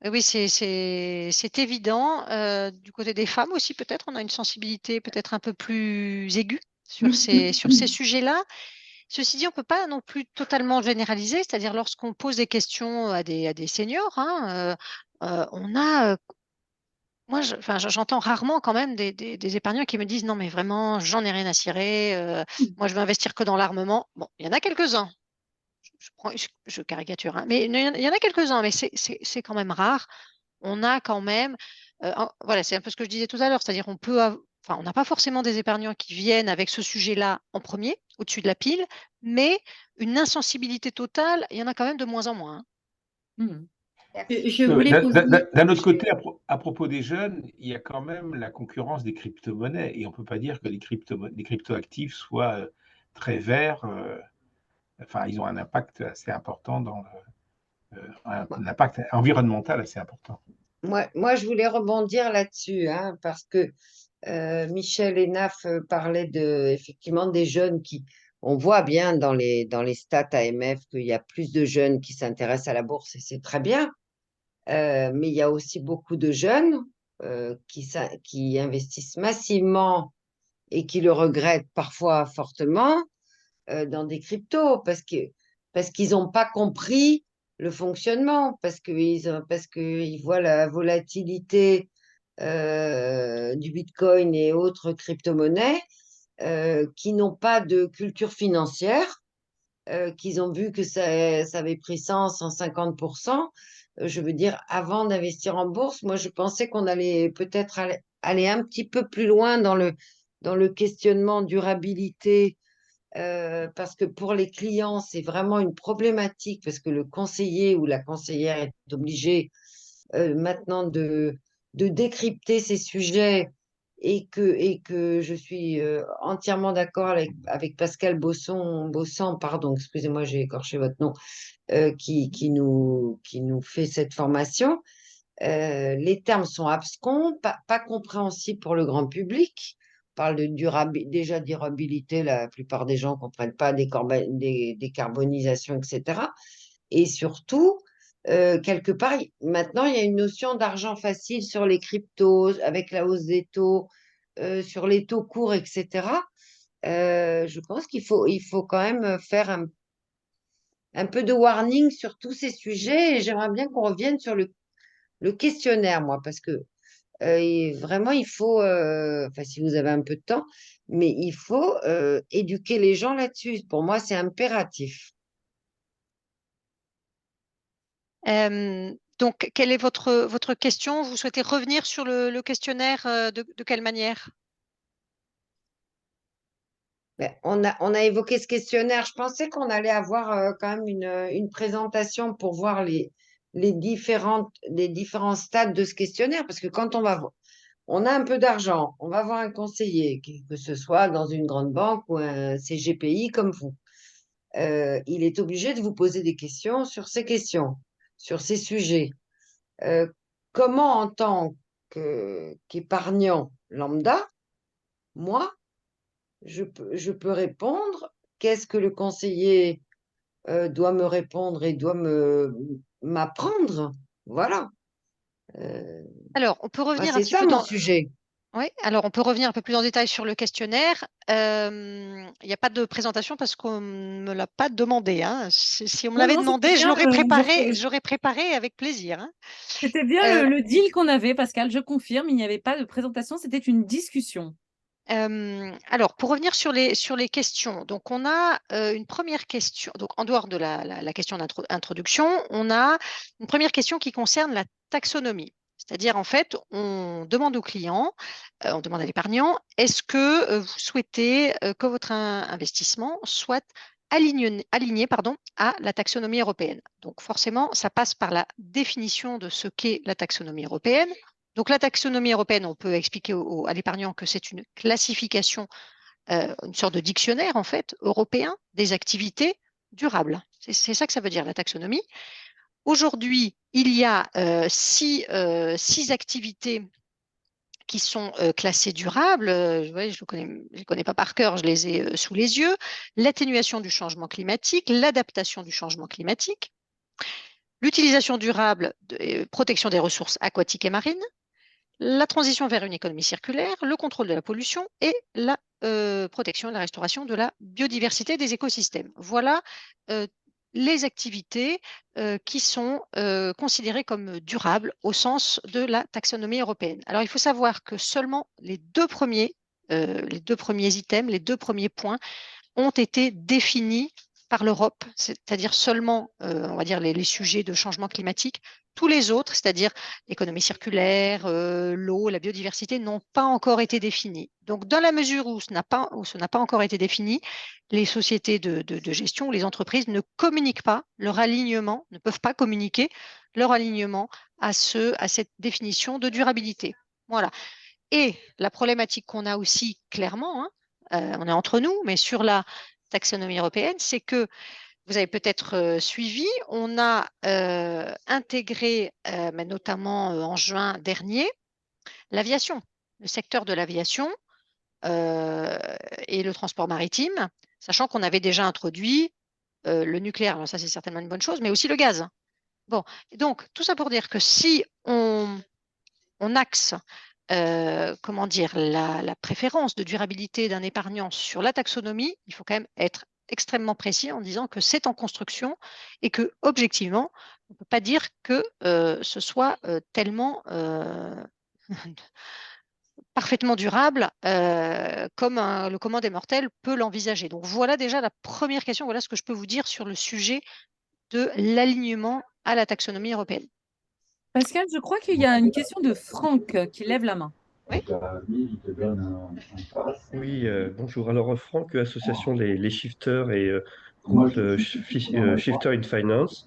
Oui, c'est évident. Du côté des femmes aussi, peut-être, on a une sensibilité peut-être un peu plus aiguë sur ces sujets-là. Ceci dit, on ne peut pas non plus totalement généraliser, c'est-à-dire lorsqu'on pose des questions à des seniors, hein, on a, moi, j'entends rarement quand même des épargnants qui me disent non, mais vraiment, j'en ai rien à cirer, moi, je veux investir que dans l'armement. Bon, il y en a quelques-uns. Je caricature, hein, mais il y en a quelques-uns, mais c'est quand même rare. On a quand même, voilà, c'est un peu ce que je disais tout à l'heure, c'est-à-dire enfin, on n'a pas forcément des épargnants qui viennent avec ce sujet-là en premier, au-dessus de la pile, mais une insensibilité totale, il y en a quand même de moins en moins, hein. Mhm. Je voulais poser. D'un autre côté, à propos des jeunes, il y a quand même la concurrence des crypto-monnaies. Et on ne peut pas dire que les crypto-actifs soient très verts. Enfin, ils ont un impact assez important un impact environnemental assez important. Moi, je voulais rebondir là-dessus, hein, parce que Michel Hénaf parlait effectivement des jeunes qui, on voit bien dans les stats AMF qu'il y a plus de jeunes qui s'intéressent à la bourse et c'est très bien. Mais il y a aussi beaucoup de jeunes qui investissent massivement et qui le regrettent parfois fortement dans des cryptos parce qu'ils n'ont pas compris le fonctionnement, parce qu'ils voient la volatilité du Bitcoin et autres crypto-monnaies qui n'ont pas de culture financière, qu'ils ont vu que ça avait pris 150%. Je veux dire, avant d'investir en bourse, moi, je pensais qu'on allait peut-être aller un petit peu plus loin dans le questionnement durabilité, parce que pour les clients, c'est vraiment une problématique, parce que le conseiller ou la conseillère est obligé maintenant de décrypter ces sujets et que je suis entièrement d'accord avec Pascal Bossan, pardon, excusez-moi, j'ai écorché votre nom, qui nous fait cette formation. Les termes sont abscons, pas compréhensibles pour le grand public. On parle de déjà durabilité, la plupart des gens ne comprennent pas des décarbonisation, etc. Et surtout, quelque part, maintenant, il y a une notion d'argent facile sur les cryptos, avec la hausse des taux, sur les taux courts, etc. Je pense il faut quand même faire un peu de warning sur tous ces sujets et j'aimerais bien qu'on revienne sur le questionnaire, moi, parce que vraiment, il faut, enfin, si vous avez un peu de temps, mais il faut éduquer les gens là-dessus. Pour moi, c'est impératif. Donc, quelle est votre question? Vous souhaitez revenir sur le questionnaire de quelle manière? Ben, on a évoqué ce questionnaire. Je pensais qu'on allait avoir quand même une présentation pour voir les différents stades de ce questionnaire. Parce que quand on a un peu d'argent, on va voir un conseiller, que ce soit dans une grande banque ou un CGPI comme vous. Il est obligé de vous poser des questions sur ces questions, sur ces sujets. Euh, comment, en tant qu'épargnant lambda, moi, je peux répondre? Qu'est-ce que le conseiller doit me répondre et doit m'apprendre? Voilà. Euh, Alors, on peut revenir un c'est petit ça peu mon dans. sujet. Oui, alors on peut revenir un peu plus en détail sur le questionnaire. Il n'y a pas de présentation parce qu'on ne me l'a pas demandé, hein. Si on me Non, l'avait non, c'était demandé, je bien l'aurais préparé, j'aurais préparé avec plaisir, hein. c'était bien Euh, le deal qu'on avait, Pascal, je confirme, il n'y avait pas de présentation, c'était une discussion. Alors, pour revenir sur les questions, donc on a une première question, donc en dehors de la question d'introduction, on a une première question qui concerne la taxonomie. C'est-à-dire, en fait, on demande au client, on demande à l'épargnant, est-ce que vous souhaitez que votre investissement soit aligné, pardon, à la taxonomie européenne. Donc, forcément, ça passe par la définition de ce qu'est la taxonomie européenne. Donc, la taxonomie européenne, on peut expliquer à l'épargnant que c'est une classification, une sorte de dictionnaire, en fait, européen des activités durables. C'est ça que ça veut dire, la taxonomie. Aujourd'hui, il y a six activités qui sont classées durables. Je ne les connais pas par cœur, je les ai sous les yeux. L'atténuation du changement climatique, l'adaptation du changement climatique, l'utilisation durable et protection des ressources aquatiques et marines, la transition vers une économie circulaire, le contrôle de la pollution et la protection et la restauration de la biodiversité des écosystèmes. Voilà les activités qui sont considérées comme durables au sens de la taxonomie européenne. Alors, il faut savoir que seulement les deux premiers items, les deux premiers points ont été définis par l'Europe, c'est-à-dire seulement, on va dire, les sujets de changement climatique. Tous les autres, c'est-à-dire l'économie circulaire, l'eau, la biodiversité, n'ont pas encore été définis. Donc, dans la mesure où ce n'a pas encore été défini, les sociétés de gestion ou les entreprises ne communiquent pas leur alignement, ne peuvent pas communiquer leur alignement à cette définition de durabilité. Voilà. Et la problématique qu'on a aussi clairement, on est entre nous, mais sur la taxonomie européenne, c'est que vous avez peut-être suivi, on a intégré, mais notamment en juin dernier, l'aviation, le secteur de l'aviation et le transport maritime, sachant qu'on avait déjà introduit le nucléaire, alors ça c'est certainement une bonne chose, mais aussi le gaz. Bon, donc tout ça pour dire que si on axe comment dire, la préférence de durabilité d'un épargnant sur la taxonomie, il faut quand même être extrêmement précis en disant que c'est en construction et que objectivement, on ne peut pas dire que ce soit tellement parfaitement durable comme le commun des mortels peut l'envisager. Donc voilà déjà la première question, voilà ce que je peux vous dire sur le sujet de l'alignement à la taxonomie européenne. Pascal, je crois qu'il y a une question de Franck qui lève la main. Oui. Oui, bonjour. Alors, Franck, association Les Shifters et groupe Shifter in Finance.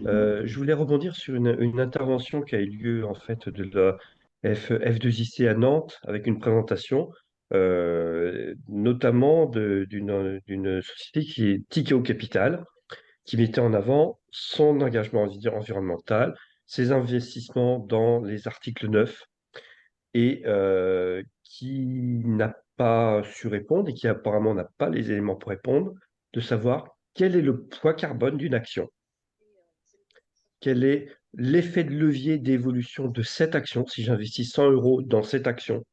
Je voulais rebondir sur une intervention qui a eu lieu en fait de la F2IC à Nantes avec une présentation, notamment d'une société qui est Tikeo Capital, qui mettait en avant son engagement environnemental, ses investissements dans les articles 9 et qui n'a pas su répondre et qui apparemment n'a pas les éléments pour répondre, de savoir quel est le poids carbone d'une action, quel est l'effet de levier d'évolution de cette action. Si j'investis 100 euros dans cette action,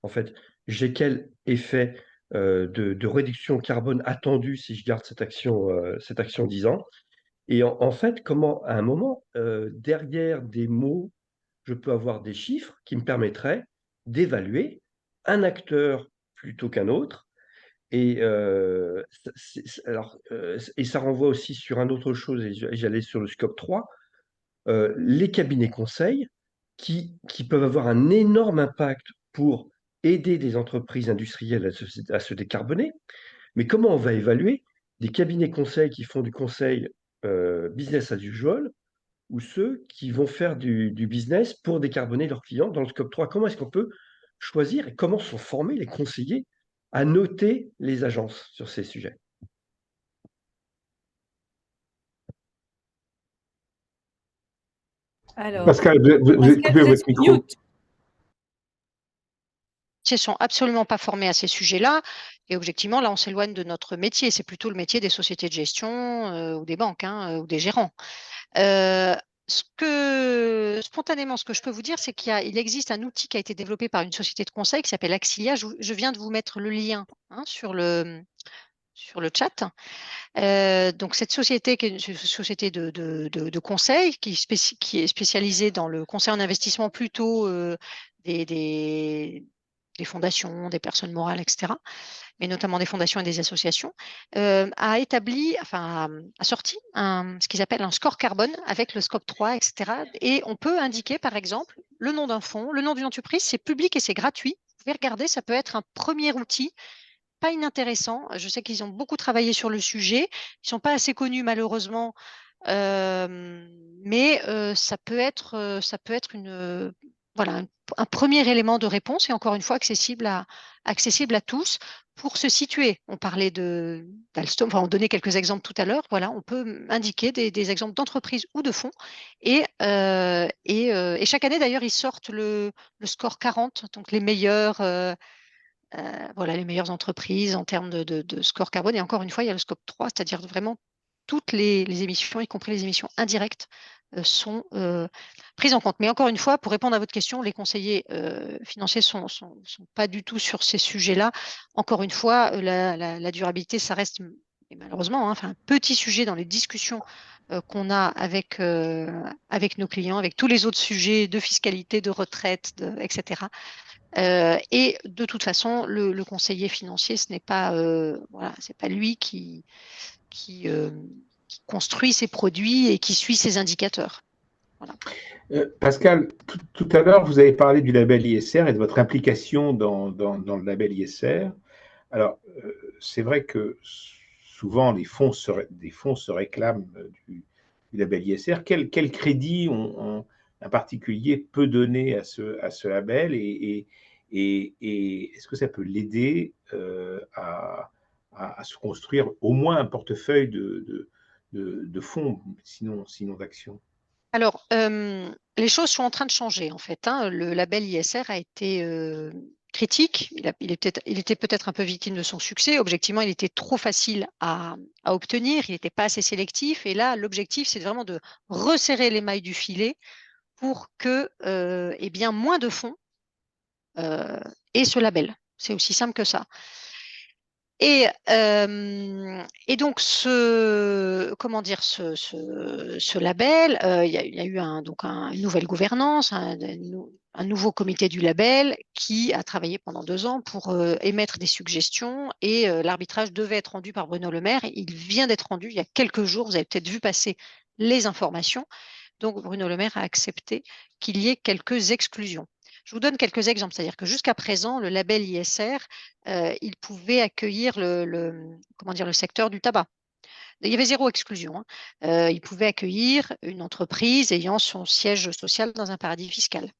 en fait, j'ai quel effet de réduction carbone attendu si je garde cette action 10 ans. Et en fait, comment à un moment, derrière des mots, je peux avoir des chiffres qui me permettraient d'évaluer un acteur plutôt qu'un autre. Et, et ça renvoie aussi sur une autre chose, et j'allais sur le scope 3, les cabinets conseils qui peuvent avoir un énorme impact pour aider des entreprises industrielles à se décarboner. Mais comment on va évaluer des cabinets conseils qui font du conseil business as usual ou ceux qui vont faire du business pour décarboner leurs clients dans le scope 3? Comment est-ce qu'on peut choisir et comment sont formés les conseillers à noter les agences sur ces sujets? Alors, Pascal, vous Pascal, coupez vous êtes votre micro. mute. Ils ne sont absolument pas formés à ces sujets-là. Et objectivement, là, on s'éloigne de notre métier. C'est plutôt le métier des sociétés de gestion ou des banques ou des gérants. Spontanément, ce que je peux vous dire, c'est qu'il existe un outil qui a été développé par une société de conseil qui s'appelle Axilia. Je viens de vous mettre le lien sur le chat. Donc, cette société, qui est une société de conseil qui est spécialisée dans le conseil en investissement plutôt des fondations, des personnes morales, etc., mais notamment des fondations et des associations, a sorti ce qu'ils appellent un score carbone avec le scope 3, etc. Et on peut indiquer, par exemple, le nom d'un fonds, le nom d'une entreprise, c'est public et c'est gratuit. Vous pouvez regarder, ça peut être un premier outil, pas inintéressant. Je sais qu'ils ont beaucoup travaillé sur le sujet. Ils ne sont pas assez connus, malheureusement, mais ça peut être un premier élément de réponse et encore une fois accessible à tous pour se situer. On parlait d'Alstom, on donnait quelques exemples tout à l'heure. Voilà, on peut indiquer des exemples d'entreprises ou de fonds et chaque année d'ailleurs ils sortent le score 40, donc les meilleurs. Les meilleures entreprises en termes de score carbone. Et encore une fois, il y a le scope 3, c'est-à-dire vraiment toutes les émissions, y compris les émissions indirectes sont prises en compte. Mais encore une fois, pour répondre à votre question, les conseillers financiers sont pas du tout sur ces sujets-là. Encore une fois, la durabilité, ça reste, et malheureusement, hein, enfin, un petit sujet dans les discussions qu'on a avec nos clients, avec tous les autres sujets de fiscalité, de retraite, etc. Et de toute façon, le conseiller financier, ce n'est pas, voilà, c'est pas lui qui construit ses produits et qui suit ses indicateurs. Voilà. Pascal, tout à l'heure, vous avez parlé du label ISR et de votre implication dans le label ISR. Alors, c'est vrai que souvent, des fonds se réclament du label ISR. Quel crédit un particulier peut donner à ce label et est-ce que ça peut l'aider à se construire au moins un portefeuille de fonds, sinon d'actions? Alors, les choses sont en train de changer en fait, hein. Le label ISR a été critique. Il était peut-être un peu victime de son succès. Objectivement, il était trop facile à obtenir. Il n'était pas assez sélectif. Et là, l'objectif, c'est vraiment de resserrer les mailles du filet pour que eh bien, moins de fonds aient ce label. C'est aussi simple que ça. Et donc, comment dire, ce label, il y a eu une nouvelle gouvernance, un nouveau comité du label qui a travaillé pendant 2 ans pour émettre des suggestions et l'arbitrage devait être rendu par Bruno Le Maire. Il vient d'être rendu il y a quelques jours. Vous avez peut-être vu passer les informations. Donc, Bruno Le Maire a accepté qu'il y ait quelques exclusions. Je vous donne quelques exemples, c'est-à-dire que jusqu'à présent, le label ISR, il pouvait accueillir le secteur du tabac. Il y avait 0 exclusion, hein. Il pouvait accueillir une entreprise ayant son siège social dans un paradis fiscal.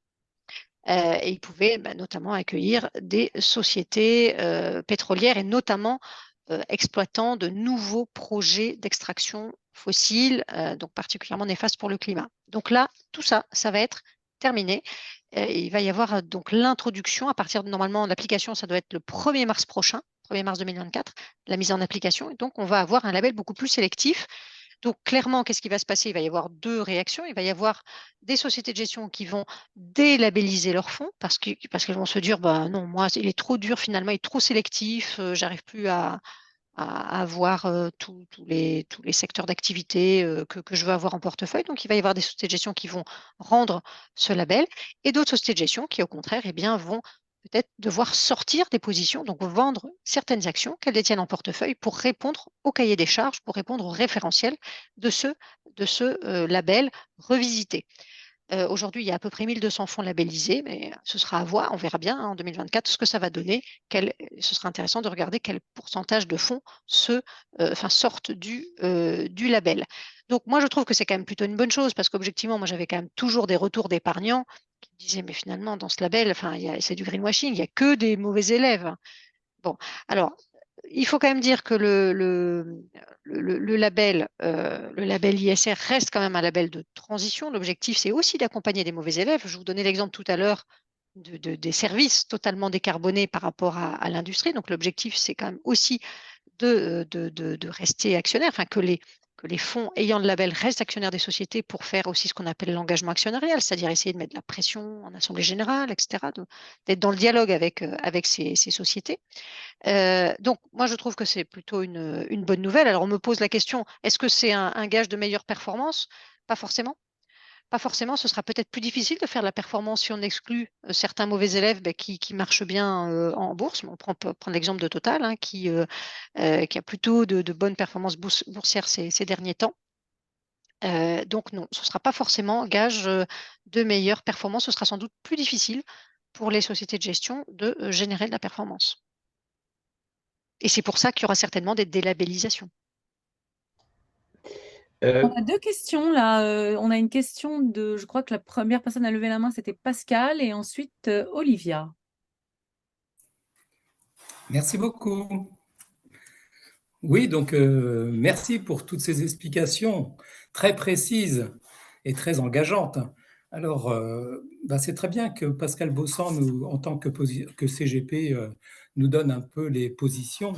Et il pouvait notamment accueillir des sociétés pétrolières et notamment exploitant de nouveaux projets d'extraction fossile, donc particulièrement néfastes pour le climat. Donc là, tout ça, ça va être terminé. Il va y avoir donc l'introduction à partir de normalement l'application, ça doit être le 1er mars prochain, 1er mars 2024, la mise en application. Et donc, on va avoir un label beaucoup plus sélectif. Donc, clairement, qu'est-ce qui va se passer? Il va y avoir 2 réactions. Il va y avoir des sociétés de gestion qui vont délabelliser leurs fonds parce qu'elles vont se dire, bah non, moi, il est trop dur finalement, il est trop sélectif, j'arrive plus à avoir tous les secteurs d'activité que je veux avoir en portefeuille. Donc, il va y avoir des sociétés de gestion qui vont rendre ce label et d'autres sociétés de gestion qui, au contraire, eh bien, vont peut-être devoir sortir des positions, donc vendre certaines actions qu'elles détiennent en portefeuille pour répondre au cahier des charges, pour répondre au référentiel de ce label revisité. Aujourd'hui, il y a à peu près 1200 fonds labellisés, mais ce sera à voir, on verra bien en 2024 ce que ça va donner. Ce sera intéressant de regarder quel pourcentage de fonds sortent du label. Donc moi, je trouve que c'est quand même plutôt une bonne chose parce qu'objectivement, moi, j'avais quand même toujours des retours d'épargnants qui disaient, mais finalement, dans ce label, c'est du greenwashing, il n'y a que des mauvais élèves. Bon, alors, il faut quand même dire que le label ISR reste quand même un label de transition. L'objectif, c'est aussi d'accompagner des mauvais élèves. Je vous donnais l'exemple tout à l'heure des services totalement décarbonés par rapport à l'industrie. Donc, l'objectif, c'est quand même aussi de rester actionnaire, enfin que les fonds ayant le label restent actionnaires des sociétés pour faire aussi ce qu'on appelle l'engagement actionnarial, c'est-à-dire essayer de mettre de la pression en assemblée générale, etc., d'être dans le dialogue avec ces sociétés. Donc, moi, je trouve que c'est plutôt une bonne nouvelle. Alors, on me pose la question, est-ce que c'est un gage de meilleure performance? Pas forcément. Pas forcément, ce sera peut-être plus difficile de faire de la performance si on exclut certains mauvais élèves qui marchent bien en bourse. On prend l'exemple de Total, hein, qui a plutôt de bonnes performances boursières ces derniers temps. Donc non, ce ne sera pas forcément gage de meilleure performance. Ce sera sans doute plus difficile pour les sociétés de gestion de générer de la performance. Et c'est pour ça qu'il y aura certainement des délabellisations. On a 2 questions là. On a une question je crois que la première personne à lever la main, c'était Pascal et ensuite Olivia. Merci beaucoup. Oui, donc merci pour toutes ces explications très précises et très engageantes. Alors, c'est très bien que Pascal Bossan, en tant que CGP, nous donne un peu les positions,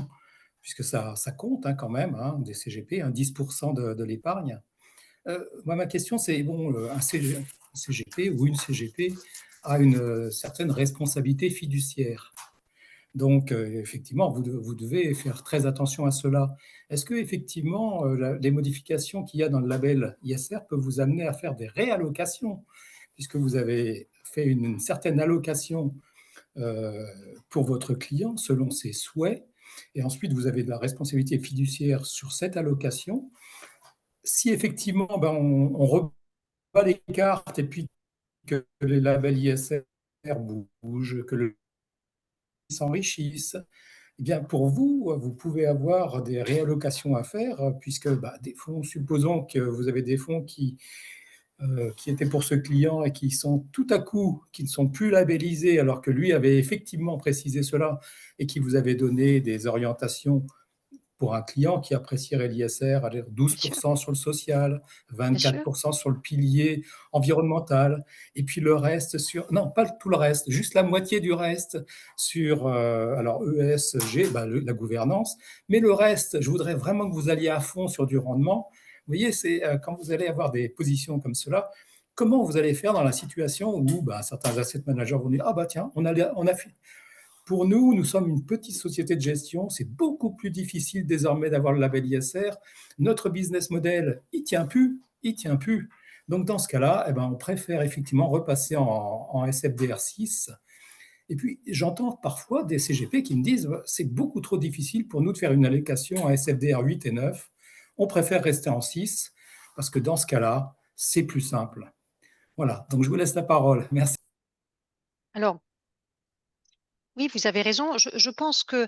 puisque ça compte quand même, des CGP, 10% de l'épargne. Moi, ma question, c'est, bon, un CGP ou une CGP a une certaine responsabilité fiduciaire. Donc, effectivement, vous devez faire très attention à cela. Est-ce que, effectivement, les modifications qu'il y a dans le label ISR peuvent vous amener à faire des réallocations, puisque vous avez fait une certaine allocation pour votre client selon ses souhaits, et ensuite vous avez de la responsabilité fiduciaire sur cette allocation. Si effectivement on rebat les cartes et puis que les labels ISR bougent, que le s'enrichissent, eh bien pour vous, vous pouvez avoir des réallocations à faire, puisque des fonds, supposons que vous avez des fonds qui étaient pour ce client et qui sont tout à coup, qui ne sont plus labellisés, alors que lui avait effectivement précisé cela et qui vous avait donné des orientations pour un client qui apprécierait l'ISR, à dire 12% sur le social, 24% sur le pilier environnemental, et puis le reste sur, non, pas tout le reste, juste la moitié du reste sur, alors ESG, la gouvernance, mais le reste, je voudrais vraiment que vous alliez à fond sur du rendement. Vous voyez, c'est quand vous allez avoir des positions comme cela, comment vous allez faire dans la situation où certains asset managers vont dire, tiens, on a fait. Pour nous, nous sommes une petite société de gestion. C'est beaucoup plus difficile désormais d'avoir le label ISR. Notre business model, il tient plus. Donc, dans ce cas-là, on préfère effectivement repasser en SFDR 6. Et puis, j'entends parfois des CGP qui me disent c'est beaucoup trop difficile pour nous de faire une allocation en SFDR 8 et 9. On préfère rester en 6 parce que dans ce cas-là, c'est plus simple. Voilà, donc je vous laisse la parole. Merci. Alors, oui, vous avez raison. Je pense que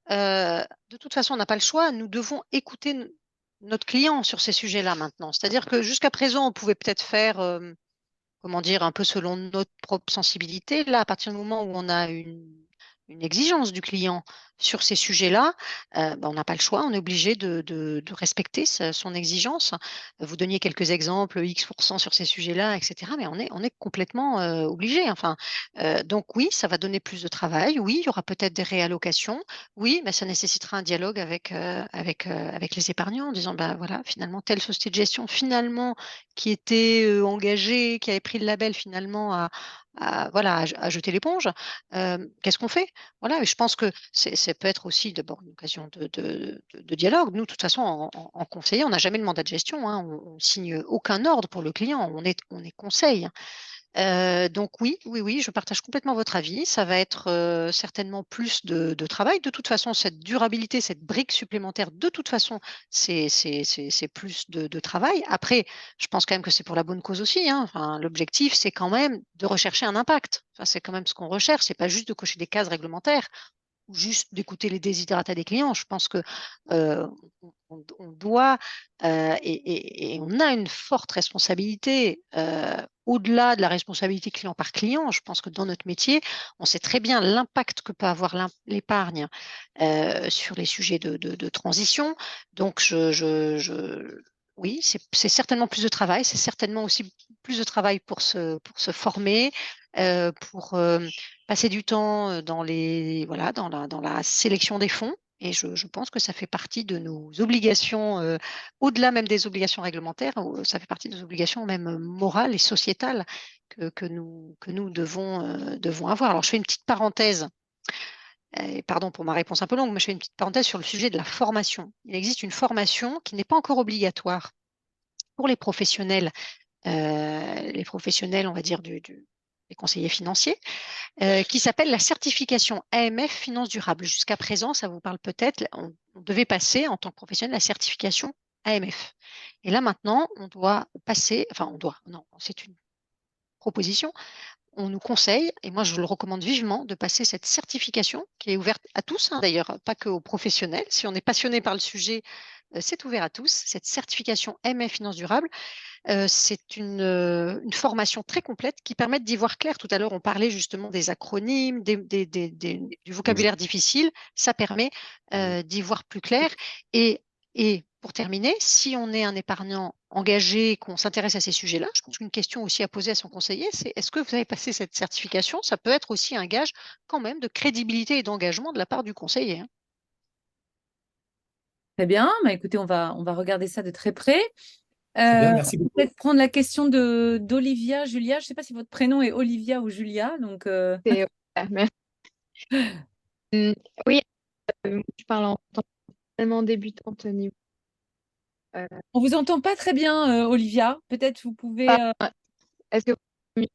de toute façon, on n'a pas le choix. Nous devons écouter notre client sur ces sujets-là maintenant. C'est-à-dire que jusqu'à présent, on pouvait peut-être faire, comment dire, un peu selon notre propre sensibilité. Là, à partir du moment où on a une exigence du client sur ces sujets-là, on n'a pas le choix, on est obligé de respecter son exigence. Vous donniez quelques exemples, X% sur ces sujets-là, etc. Mais on est complètement obligé. Enfin, donc oui, ça va donner plus de travail. Oui, il y aura peut-être des réallocations. Oui, mais ça nécessitera un dialogue avec les épargnants en disant, voilà, finalement, telle société de gestion, finalement, qui était engagée, qui avait pris le label, finalement, à jeter l'éponge. Qu'est-ce qu'on fait? Voilà, et je pense que ça peut être aussi d'abord une occasion de dialogue. Nous, de toute façon, en conseiller, on n'a jamais le mandat de gestion, hein, on ne signe aucun ordre pour le client, on est conseil. Donc oui, je partage complètement votre avis. Ça va être certainement plus de travail. De toute façon, cette durabilité, cette brique supplémentaire, de toute façon, c'est plus de travail. Après, je pense quand même que c'est pour la bonne cause aussi, hein. Enfin, l'objectif, c'est quand même de rechercher un impact. Enfin, c'est quand même ce qu'on recherche. C'est pas juste de cocher des cases réglementaires ou juste d'écouter les desiderata des clients. Je pense que on doit et on a une forte responsabilité au-delà de la responsabilité client par client. Je pense que dans notre métier, on sait très bien l'impact que peut avoir l'épargne sur les sujets de transition. Donc, oui, c'est certainement plus de travail. C'est certainement aussi plus de travail pour se former, pour passer du temps dans la sélection des fonds. Et je pense que ça fait partie de nos obligations, au-delà même des obligations réglementaires, ça fait partie de nos obligations même morales et sociétales que nous devons avoir. Alors, je fais une petite parenthèse, et pardon pour ma réponse un peu longue, mais je fais une petite parenthèse sur le sujet de la formation. Il existe une formation qui n'est pas encore obligatoire pour les professionnels, on va dire, des conseillers financiers, qui s'appelle la certification AMF Finance Durable. Jusqu'à présent, ça vous parle peut-être, on devait passer en tant que professionnel la certification AMF. Et là maintenant, on doit passer, non, c'est une proposition, on nous conseille, et moi je le recommande vivement, de passer cette certification qui est ouverte à tous, hein, d'ailleurs, pas que aux professionnels. Si on est passionné par le sujet, c'est ouvert à tous. Cette certification AMF Finance Durable, c'est une formation très complète qui permet d'y voir clair. Tout à l'heure, on parlait justement des acronymes, du vocabulaire difficile. Ça permet d'y voir plus clair. Et pour terminer, si on est un épargnant engagé, qu'on s'intéresse à ces sujets-là, je pense qu'une question aussi à poser à son conseiller, c'est est-ce que vous avez passé cette certification? Ça peut être aussi un gage quand même de crédibilité et d'engagement de la part du conseiller, hein. Très bien, écoutez, on va regarder ça de très près. Très bien, merci beaucoup. Peut-être prendre la question d'Olivia, Julia. Je ne sais pas si votre prénom est Olivia ou Julia. Donc, C'est- merci. Hum, Oui, je parle en tant que tellement débutante au niveau. euh, on vous entend pas très bien, Olivia. Peut-être vous pouvez. ouais. Est-ce que vous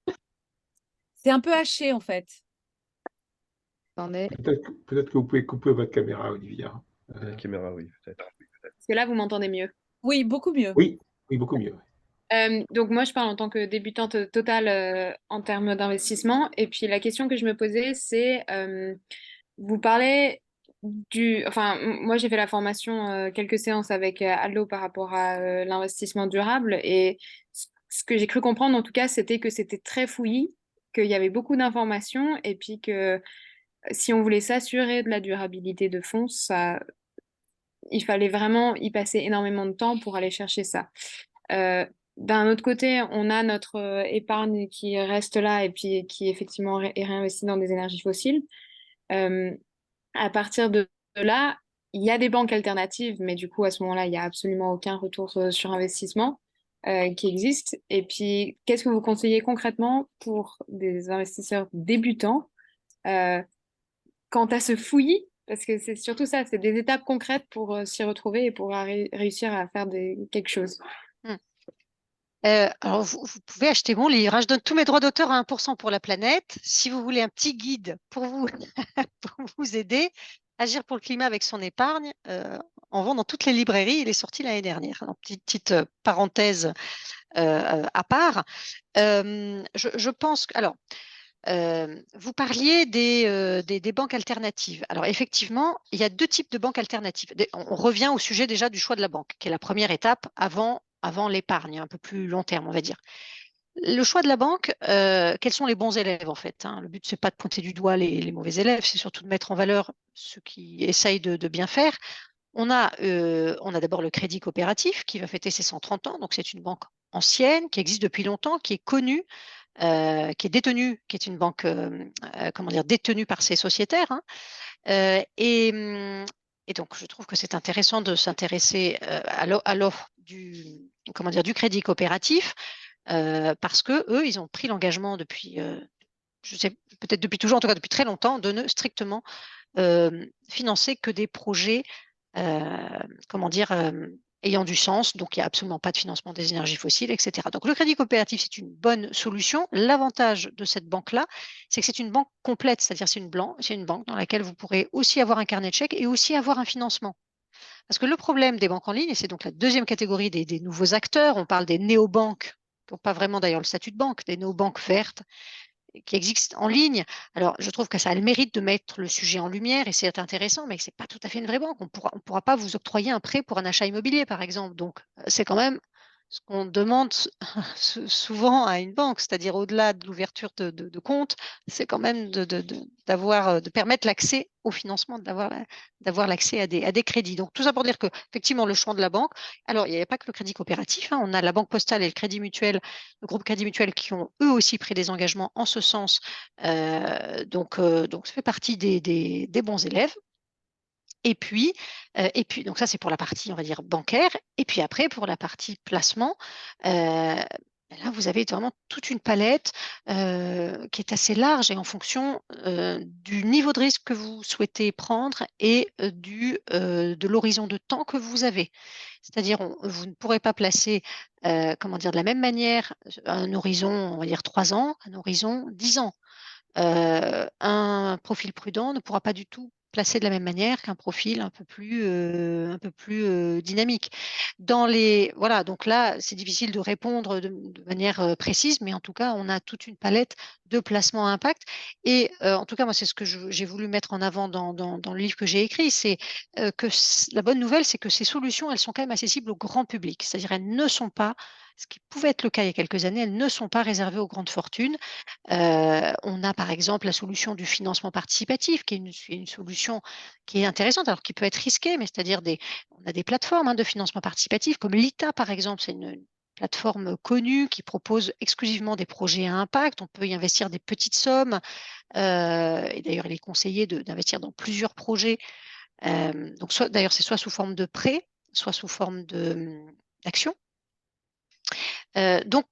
C'est un peu haché en fait. m'entendez? Peut-être que vous pouvez couper votre caméra, Olivia. La caméra, oui, peut-être. Est-ce que là, vous m'entendez mieux? Oui, beaucoup mieux. Oui, oui, beaucoup mieux. Donc moi, je parle en tant que débutante totale en termes d'investissement. Et puis la question que je me posais, c'est, vous parlez enfin, moi j'ai fait la formation, quelques séances avec Aldo par rapport à l'investissement durable. Et ce que j'ai cru comprendre, en tout cas, c'était que c'était très fouillis, qu'il y avait beaucoup d'informations, et puis que si on voulait s'assurer de la durabilité de fonds, il fallait vraiment y passer énormément de temps pour aller chercher ça. Euh, D'un autre côté, on a notre épargne qui reste là et puis qui effectivement est réinvestie dans des énergies fossiles. Euh, à partir de là, il y a des banques alternatives, mais du coup, à ce moment-là, il n'y a absolument aucun retour sur investissement qui existe. Et puis, qu'est-ce que vous conseillez concrètement pour des investisseurs débutants quant à ce fouillis? Parce que c'est surtout ça, c'est des étapes concrètes pour s'y retrouver et pour réussir à faire quelque chose. Alors, vous pouvez acheter mon livre, hein. Je donne tous mes droits d'auteur à 1% pour la planète. Si vous voulez un petit guide pour vous, pour vous aider, agir pour le climat avec son épargne, en vend dans toutes les librairies. Il est sorti l'année dernière. Alors, petite parenthèse à part. Je pense que, alors, vous parliez des banques alternatives. Alors, effectivement, il y a deux types de banques alternatives. On revient au sujet déjà du choix de la banque, qui est la première étape avant l'épargne, un peu plus long terme, on va dire. Le choix de la banque, quels sont les bons élèves en fait, hein. Le but, c'est pas de pointer du doigt les mauvais élèves, c'est surtout de mettre en valeur ceux qui essayent de bien faire. On a d'abord le Crédit Coopératif qui va fêter ses 130 ans. Donc, c'est une banque ancienne qui existe depuis longtemps, qui est connue, qui est détenue, qui est une banque comment dire, détenue par ses sociétaires, hein. Euh, et, hum, et donc, je trouve que c'est intéressant de s'intéresser à l'offre comment dire, du Crédit Coopératif parce que eux, ils ont pris l'engagement depuis, je sais peut-être depuis toujours, en tout cas depuis très longtemps, de ne strictement financer que des projets, comment dire, ayant du sens. Donc, il n'y a absolument pas de financement des énergies fossiles, etc. Donc, le crédit coopératif, c'est une bonne solution. L'avantage de cette banque-là, c'est que c'est une banque complète, c'est-à-dire c'est une banque dans laquelle vous pourrez aussi avoir un carnet de chèques et aussi avoir un financement. Parce que le problème des banques en ligne, et c'est donc la deuxième catégorie des nouveaux acteurs, on parle des néobanques, qui n'ont pas vraiment d'ailleurs le statut de banque, des néobanques vertes, qui existent en ligne. Alors, je trouve que ça a le mérite de mettre le sujet en lumière et c'est intéressant, mais ce n'est pas tout à fait une vraie banque. On pourra pas vous octroyer un prêt pour un achat immobilier, par exemple. Donc, c'est quand même ce qu'on demande souvent à une banque, c'est-à-dire au-delà de l'ouverture de compte, c'est quand même de permettre l'accès au financement, d'avoir l'accès à des crédits. Donc, tout ça pour dire que, effectivement, le choix de la banque, alors, il n'y a pas que le crédit coopératif, hein. On a la Banque Postale et le Crédit Mutuel, le groupe Crédit Mutuel, qui ont eux aussi pris des engagements en ce sens. Donc, ça fait partie des bons élèves. Et puis, donc ça, c'est pour la partie, on va dire, bancaire. Et puis après, pour la partie placement, là, vous avez vraiment toute une palette qui est assez large et en fonction du niveau de risque que vous souhaitez prendre et de l'horizon de temps que vous avez. C'est-à-dire, vous ne pourrez pas placer, comment dire, de la même manière un horizon, on va dire 3 ans, un horizon 10 ans. Un profil prudent ne pourra pas du tout placer de la même manière qu'un profil un peu plus dynamique. Voilà, donc là, c'est difficile de répondre de manière précise, mais en tout cas, on a toute une palette de placements à impact. Et en tout cas, moi, c'est ce que j'ai voulu mettre en avant dans le livre que j'ai écrit, c'est que la bonne nouvelle, c'est que ces solutions, elles sont quand même accessibles au grand public. C'est-à-dire, elles ne sont pas, ce qui pouvait être le cas il y a quelques années, elles ne sont pas réservées aux grandes fortunes. On a par exemple la solution du financement participatif, qui est une solution qui est intéressante, alors qui peut être risquée, mais c'est-à-dire on a des plateformes de financement participatif, comme l'ITA par exemple, c'est une plateforme connue qui propose exclusivement des projets à impact. On peut y investir des petites sommes, et d'ailleurs il est conseillé d'investir dans plusieurs projets. Donc d'ailleurs c'est soit sous forme de prêt, soit sous forme d'action. Donc,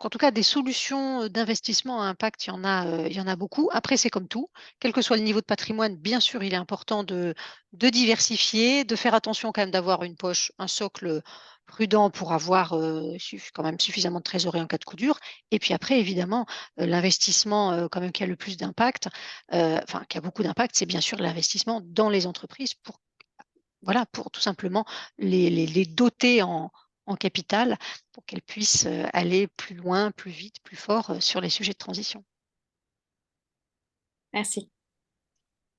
en tout cas, des solutions d'investissement à impact, il y en a beaucoup. Après, c'est comme tout, quel que soit le niveau de patrimoine, bien sûr, il est important de diversifier, de faire attention quand même d'avoir une poche, un socle prudent pour avoir quand même suffisamment de trésorerie en cas de coup dur. Et puis après, évidemment, l'investissement quand même qui a le plus d'impact, enfin qui a beaucoup d'impact, c'est bien sûr l'investissement dans les entreprises pour tout simplement les doter en capital pour qu'elles puissent aller plus loin, plus vite, plus fort sur les sujets de transition. Merci.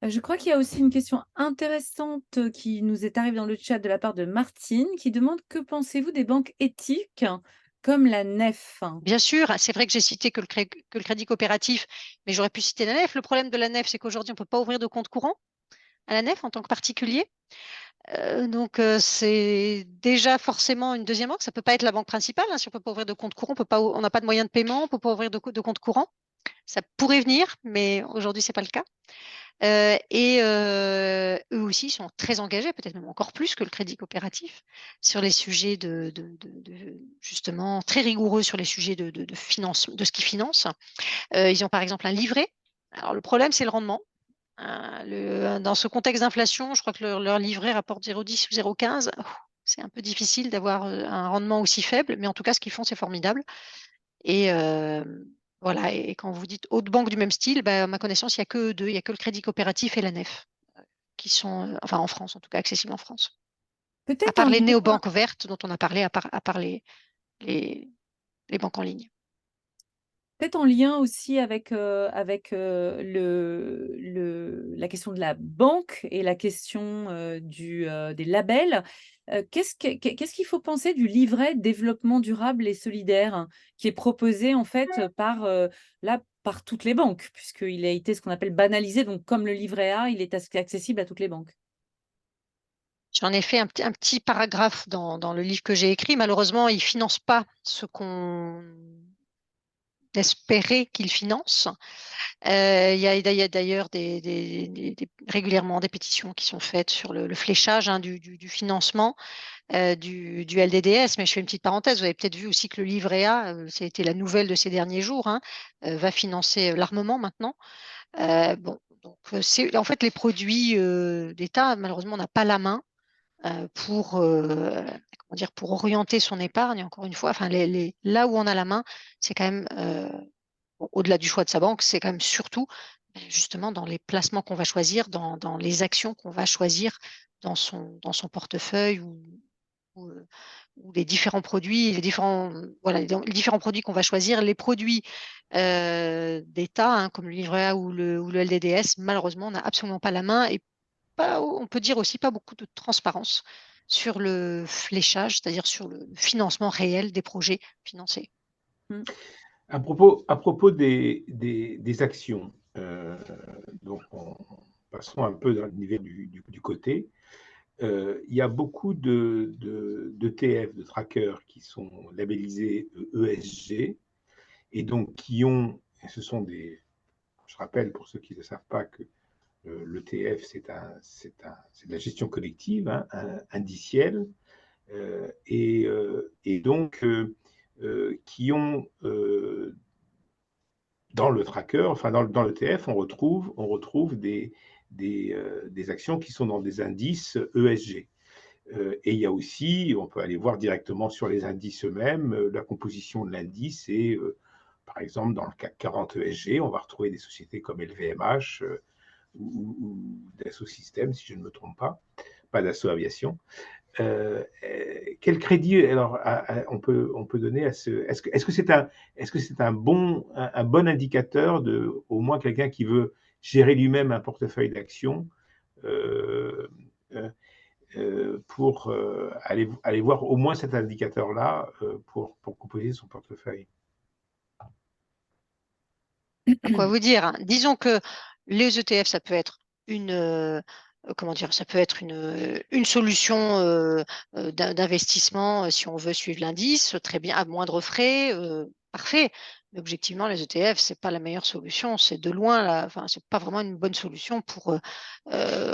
Je crois qu'il y a aussi une question intéressante qui nous est arrivée dans le chat de la part de Martine qui demande que pensez-vous des banques éthiques comme la NEF? Bien sûr, c'est vrai que j'ai cité que le crédit coopératif, mais j'aurais pu citer la NEF. Le problème de la NEF, c'est qu'aujourd'hui, on ne peut pas ouvrir de compte courant à la NEF en tant que particulier. Donc, c'est déjà forcément une deuxième banque. Ça ne peut pas être la banque principale. Si on ne peut pas ouvrir de compte courant, on n'a pas de moyen de paiement, on ne peut pas ouvrir de compte courant. Ça pourrait venir, mais aujourd'hui, ce n'est pas le cas. Eux aussi sont très engagés, peut-être même encore plus que le crédit coopératif, sur les sujets justement très rigoureux sur les sujets de finance, de ce qu'ils financent. Ils ont par exemple un livret. Alors le problème, c'est le rendement. Dans ce contexte d'inflation, je crois que leur livret rapporte 0,10 ou 0,15. C'est un peu difficile d'avoir un rendement aussi faible, mais en tout cas, ce qu'ils font, c'est formidable. Et voilà. Et quand vous dites autres banques du même style, à ma connaissance, il n'y a que eux deux. Il n'y a que le Crédit Coopératif et la NEF qui sont, enfin en France, en tout cas, accessibles en France. À Peut-être part en les lien, néobanques vertes dont on a parlé, à part les banques en ligne. peut-être en lien aussi avec, la question de la banque et la question des labels. Qu'est-ce qu'il faut penser du livret développement durable et solidaire qui est proposé en fait par toutes les banques, puisqu'il a été ce qu'on appelle banalisé, donc comme le livret A, il est accessible à toutes les banques. J'en ai fait un petit paragraphe dans le livre que j'ai écrit. Malheureusement, il ne finance pas ce qu'on espérait qu'il finance. Il y a d'ailleurs régulièrement des pétitions qui sont faites sur le fléchage du financement du LDDS. Mais je fais une petite parenthèse. Vous avez peut-être vu aussi que le livret A, ça a été la nouvelle de ces derniers jours, va financer l'armement maintenant. Donc, en fait, les produits d'État, malheureusement, on n'a pas la main pour orienter son épargne. Encore une fois, enfin, là où on a la main, c'est quand même, au-delà du choix de sa banque, c'est quand même surtout justement dans les placements qu'on va choisir, dans les actions qu'on va choisir dans son portefeuille ou les différents produits, les différents produits qu'on va choisir, les produits d'État, comme le livret A ou le LDDS, malheureusement, on n'a absolument pas la main et on peut dire aussi pas beaucoup de transparence sur le fléchage, c'est-à-dire sur le financement réel des projets financés. À propos des actions, donc passons un peu dans le niveau du côté. Il y a beaucoup d'ETF, de trackers qui sont labellisés ESG et donc qui ont, ce sont je rappelle pour ceux qui ne savent pas que l'ETF c'est de la gestion collective, indicielle, et donc qui ont dans le tracker, enfin dans l'ETF, on retrouve des actions qui sont dans des indices ESG. Et il y a aussi, on peut aller voir directement sur les indices eux-mêmes, la composition de l'indice et par exemple, dans le CAC 40 ESG, on va retrouver des sociétés comme LVMH ou Dassault Systèmes, si je ne me trompe pas Dassault Aviation. Quel crédit alors on peut donner à ce? Est-ce que c'est un bon indicateur de au moins quelqu'un qui veut gérer lui-même un portefeuille d'actions pour aller voir au moins cet indicateur-là pour composer son portefeuille? Quoi vous dire, disons que les ETF, ça peut être ça peut être une solution d'investissement si on veut suivre l'indice, très bien, à moindre frais, parfait. Mais objectivement, les ETF, c'est pas la meilleure solution. C'est de loin, enfin, c'est pas vraiment une bonne solution pour,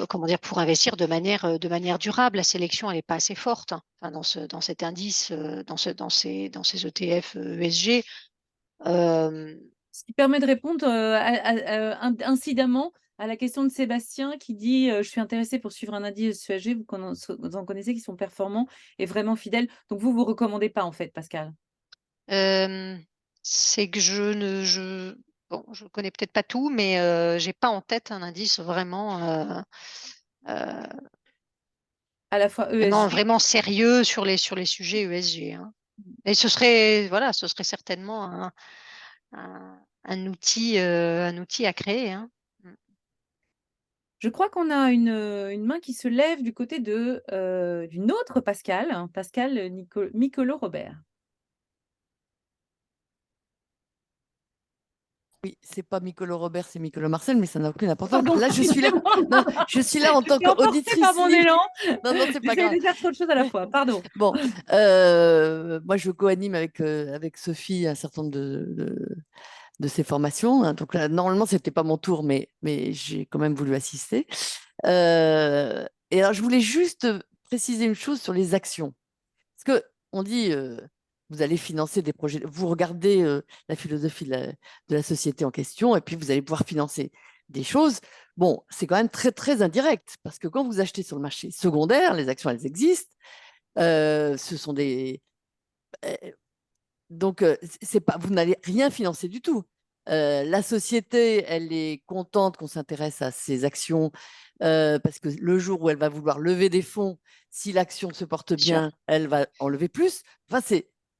comment dire, pour investir de manière durable. La sélection, elle n'est pas assez forte, hein. Enfin, dans cet indice, dans ces ETF ESG. Ce qui permet de répondre incidemment à la question de Sébastien qui dit je suis intéressé pour suivre un indice ESG, vous en connaissez qui sont performants et vraiment fidèles. Donc vous recommandez pas en fait, Pascal. C'est que bon, je connais peut-être pas tout, mais j'ai pas en tête un indice vraiment à la fois ESG. vraiment sérieux sur les sujets ESG, hein. Et ce serait certainement un outil à créer, hein. Je crois qu'on a une main qui se lève du côté d'une autre Pascal, hein, Pascal Micolo-Robert. Oui, c'est pas Micolo Robert, c'est Micolo Marcel, mais ça n'a aucune importance. Pardon, Là, je suis là, non, je suis là en tant qu'auditrice. Par mon élan. Non, c'est pas grave. J'essaie de faire trop de choses à la fois, pardon. Bon, moi, je co-anime avec Sophie un certain nombre de ces formations, hein. Donc là, normalement, ce n'était pas mon tour, mais j'ai quand même voulu assister. Et alors, je voulais juste préciser une chose sur les actions. Parce qu'on dit, vous allez financer des projets, vous regardez la philosophie de la société en question, et puis vous allez pouvoir financer des choses. Bon, c'est quand même très, très indirect, parce que quand vous achetez sur le marché secondaire, les actions, elles existent. Ce sont des... Donc, c'est pas, vous n'allez rien financer du tout. La société, elle est contente qu'on s'intéresse à ses actions parce que le jour où elle va vouloir lever des fonds, si l'action se porte bien, elle va en lever plus. Enfin,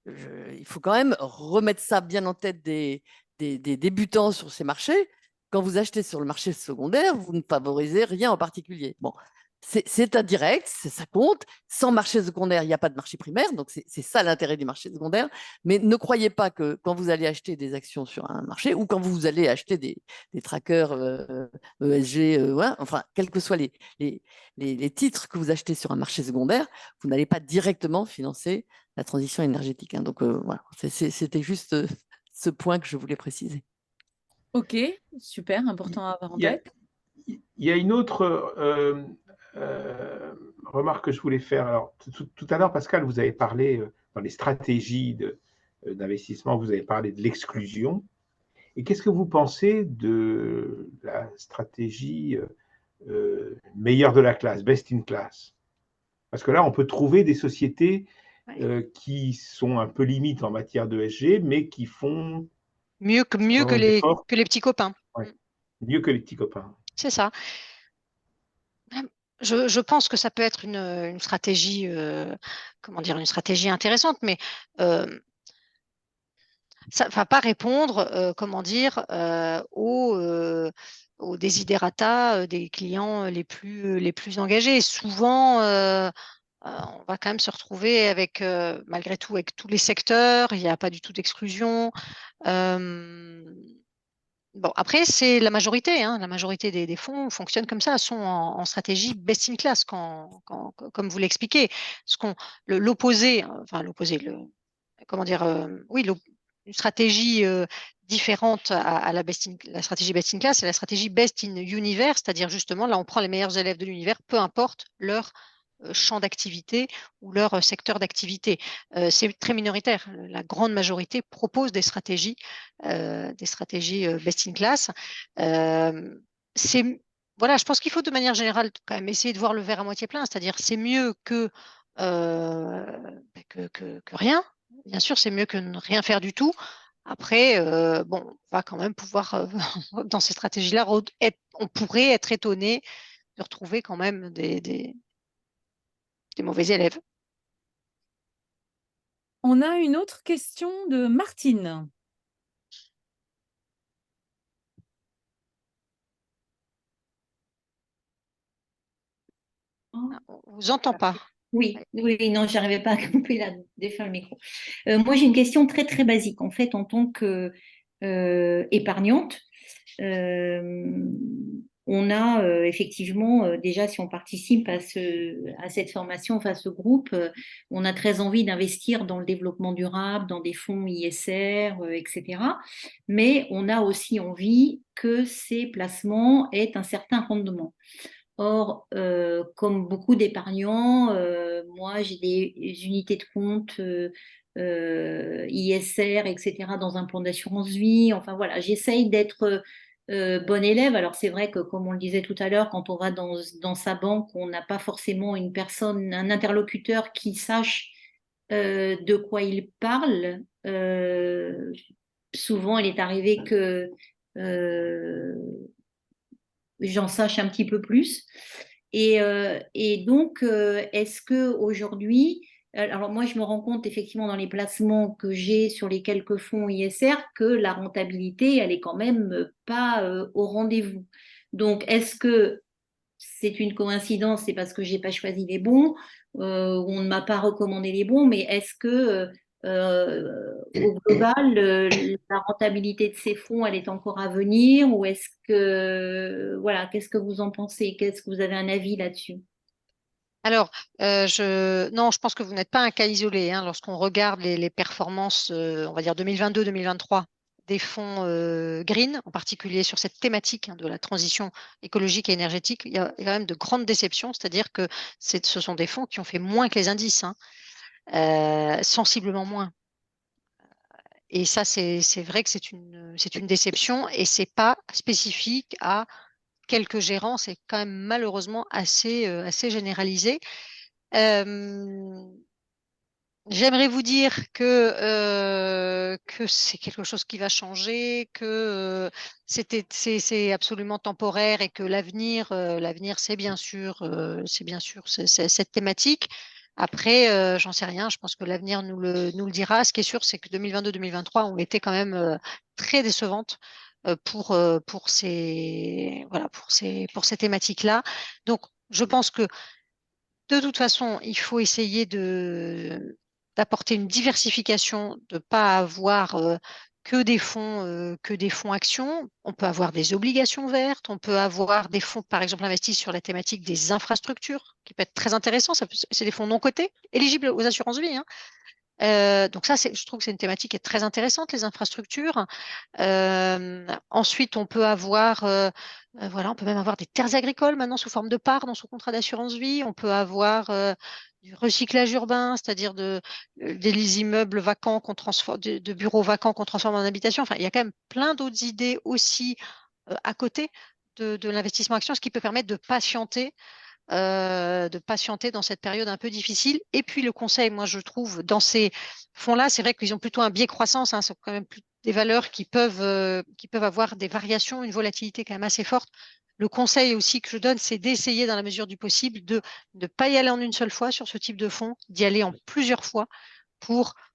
il faut quand même remettre ça bien en tête des débutants sur ces marchés. Quand vous achetez sur le marché secondaire, vous ne favorisez rien en particulier. Bon, c'est indirect, ça compte. Sans marché secondaire, il n'y a pas de marché primaire. Donc, c'est ça l'intérêt du marché secondaire. Mais ne croyez pas que quand vous allez acheter des actions sur un marché ou quand vous allez acheter des trackers ESG, ouais, enfin, quels que soient les titres que vous achetez sur un marché secondaire, vous n'allez pas directement financer la transition énergétique, hein. Donc, voilà, c'était juste ce point que je voulais préciser. Ok, super, important à avoir en tête. Il y a une autre remarque que je voulais faire. Alors, tout à l'heure, Pascal, vous avez parlé dans les stratégies d'investissement, vous avez parlé de l'exclusion. Et qu'est-ce que vous pensez de la stratégie meilleure de la classe, best in class? Parce que là, on peut trouver des sociétés qui sont un peu limites en matière d'ESG, mais qui font mieux que les petits copains. Ouais. Mieux que les petits copains. C'est ça. Je pense que ça peut être une stratégie, une stratégie intéressante, mais ça ne va pas répondre, aux desiderata des clients les plus engagés. Souvent, on va quand même se retrouver avec, malgré tout, avec tous les secteurs. Il n'y a pas du tout d'exclusion. Bon, après, c'est la majorité, hein. La majorité des fonds fonctionnent comme ça, sont en stratégie best in class, comme vous l'expliquez. L'opposé, une stratégie différente à la stratégie best in class, c'est la stratégie best in universe, c'est-à-dire justement, là, on prend les meilleurs élèves de l'univers, peu importe leur champ d'activité ou leur secteur d'activité. C'est très minoritaire. La grande majorité propose des stratégies best in class. Voilà, je pense qu'il faut de manière générale quand même essayer de voir le verre à moitié plein, c'est-à-dire c'est mieux que rien. Bien sûr, c'est mieux que ne rien faire du tout. Après, bon, on va quand même pouvoir, dans ces stratégies-là, on pourrait être étonné de retrouver quand même des mauvais élèves. On a une autre question de Martine. On ne vous entend pas. Oui, non, j'arrivais pas à couper défaire le micro. Moi, j'ai une question très, très basique. En fait, en tant qu'épargnante, on a effectivement, déjà, si on participe à cette formation, enfin, à ce groupe, on a très envie d'investir dans le développement durable, dans des fonds ISR, etc. Mais on a aussi envie que ces placements aient un certain rendement. Or, comme beaucoup d'épargnants, moi, j'ai des unités de compte ISR, etc., dans un plan d'assurance vie. Enfin, voilà, j'essaye d'être bon élève. Alors, c'est vrai que, comme on le disait tout à l'heure, quand on va dans sa banque, on n'a pas forcément une personne, un interlocuteur qui sache de quoi il parle. Souvent, il est arrivé que j'en sache un petit peu plus. Et donc, est-ce que aujourd'hui, alors moi, je me rends compte effectivement dans les placements que j'ai sur les quelques fonds ISR que la rentabilité, elle est quand même pas au rendez-vous. Donc, est-ce que c'est une coïncidence, c'est parce que j'ai pas choisi les bons, on ne m'a pas recommandé les bons, mais est-ce que au global, la rentabilité de ces fonds, elle est encore à venir, ou est-ce que, voilà, qu'est-ce que vous en pensez? Qu'est-ce que vous avez un avis là-dessus? Alors, non, je pense que vous n'êtes pas un cas isolé, hein. Lorsqu'on regarde les performances, on va dire 2022-2023, des fonds green, en particulier sur cette thématique, hein, de la transition écologique et énergétique, il y a quand même de grandes déceptions, c'est-à-dire que ce sont des fonds qui ont fait moins que les indices, hein, sensiblement moins. Et ça, c'est vrai que c'est une déception, et c'est pas spécifique à quelques gérants, c'est quand même malheureusement assez généralisé. J'aimerais vous dire que c'est quelque chose qui va changer, que c'est absolument temporaire, et que l'avenir, c'est bien sûr, cette thématique. Après, j'en sais rien, je pense que l'avenir nous le dira. Ce qui est sûr, c'est que 2022-2023 ont été quand même très décevantes pour ces thématiques-là. Donc, je pense que de toute façon, il faut essayer d'apporter une diversification, de ne pas avoir que des fonds actions. On peut avoir des obligations vertes, on peut avoir des fonds, par exemple, investis sur la thématique des infrastructures, qui peut être très intéressant. C'est des fonds non cotés, éligibles aux assurances vie, hein. Donc ça, je trouve que c'est une thématique qui est très intéressante, les infrastructures. Ensuite, on peut avoir, on peut même avoir des terres agricoles maintenant sous forme de parts dans son contrat d'assurance vie. On peut avoir du recyclage urbain, c'est-à-dire des immeubles vacants qu'on transforme, de bureaux vacants qu'on transforme en habitation. Enfin, il y a quand même plein d'autres idées aussi à côté de l'investissement action, ce qui peut permettre de patienter dans cette période un peu difficile. Et puis le conseil, moi je trouve, dans ces fonds-là, c'est vrai qu'ils ont plutôt un biais croissance, hein, c'est quand même des valeurs qui peuvent avoir des variations, une volatilité quand même assez forte. Le conseil aussi que je donne, c'est d'essayer dans la mesure du possible de ne pas y aller en une seule fois sur ce type de fonds, d'y aller en plusieurs fois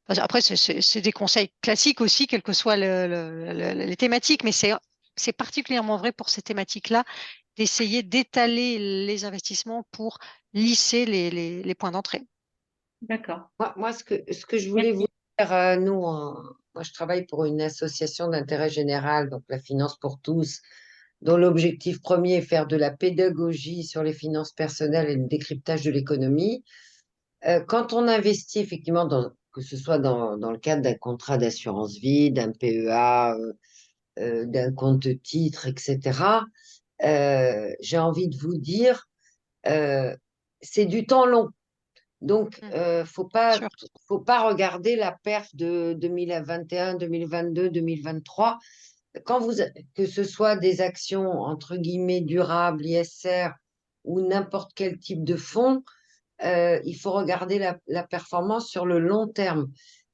Après, c'est des conseils classiques aussi, quelles que soient les thématiques, mais c'est particulièrement vrai pour ces thématiques-là, d'essayer d'étaler les investissements pour lisser les points d'entrée. D'accord. Moi, ce que je voulais vous dire, moi, je travaille pour une association d'intérêt général, donc la Finance pour tous, dont l'objectif premier est faire de la pédagogie sur les finances personnelles et le décryptage de l'économie. Quand on investit effectivement, que ce soit dans le cadre d'un contrat d'assurance vie, d'un PEA, d'un compte titre, etc., j'ai envie de vous dire, c'est du temps long. Donc, faut pas regarder la perf de 2021, 2022, 2023. Que ce soit des actions entre guillemets durables, ISR ou n'importe quel type de fonds, il faut regarder la performance sur le long terme.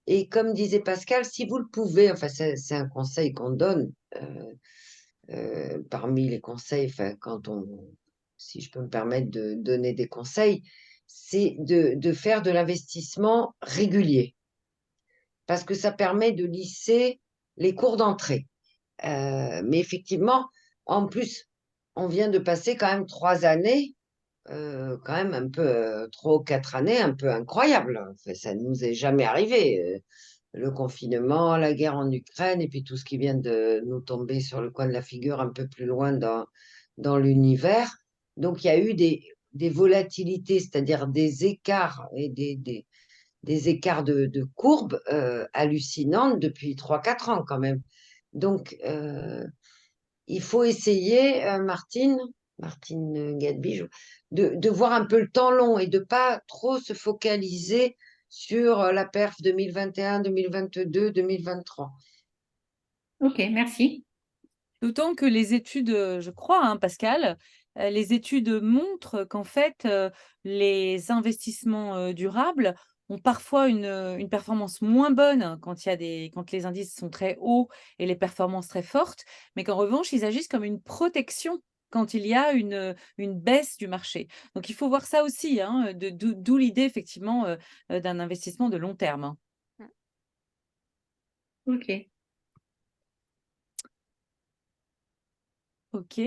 Et comme disait Pascal, si vous le pouvez, enfin c'est un conseil qu'on donne parmi les conseils, enfin si je peux me permettre de donner des conseils, c'est de faire de l'investissement régulier, parce que ça permet de lisser les cours d'entrée. Mais effectivement, en plus, on vient de passer quand même 3 années, quand même un peu, 3 ou 4 années un peu incroyables. Enfin, ça ne nous est jamais arrivé. Le confinement, la guerre en Ukraine, et puis tout ce qui vient de nous tomber sur le coin de la figure un peu plus loin dans l'univers. Donc, il y a eu des volatilités, c'est-à-dire des écarts et des écarts de courbes hallucinantes depuis 3-4 ans quand même. Donc, il faut essayer, Martine Gadbi, de voir un peu le temps long et de pas trop se focaliser sur la perf 2021, 2022, 2023. Ok, merci. D'autant que les études, je crois, hein, Pascal, les études montrent qu'en fait, les investissements durables ont parfois une performance moins bonne quand quand les indices sont très hauts et les performances très fortes, mais qu'en revanche, ils agissent comme une protection quand il y a une baisse du marché. Donc il faut voir ça aussi, hein, d'où l'idée effectivement d'un investissement de long terme, hein. Ok. Ok.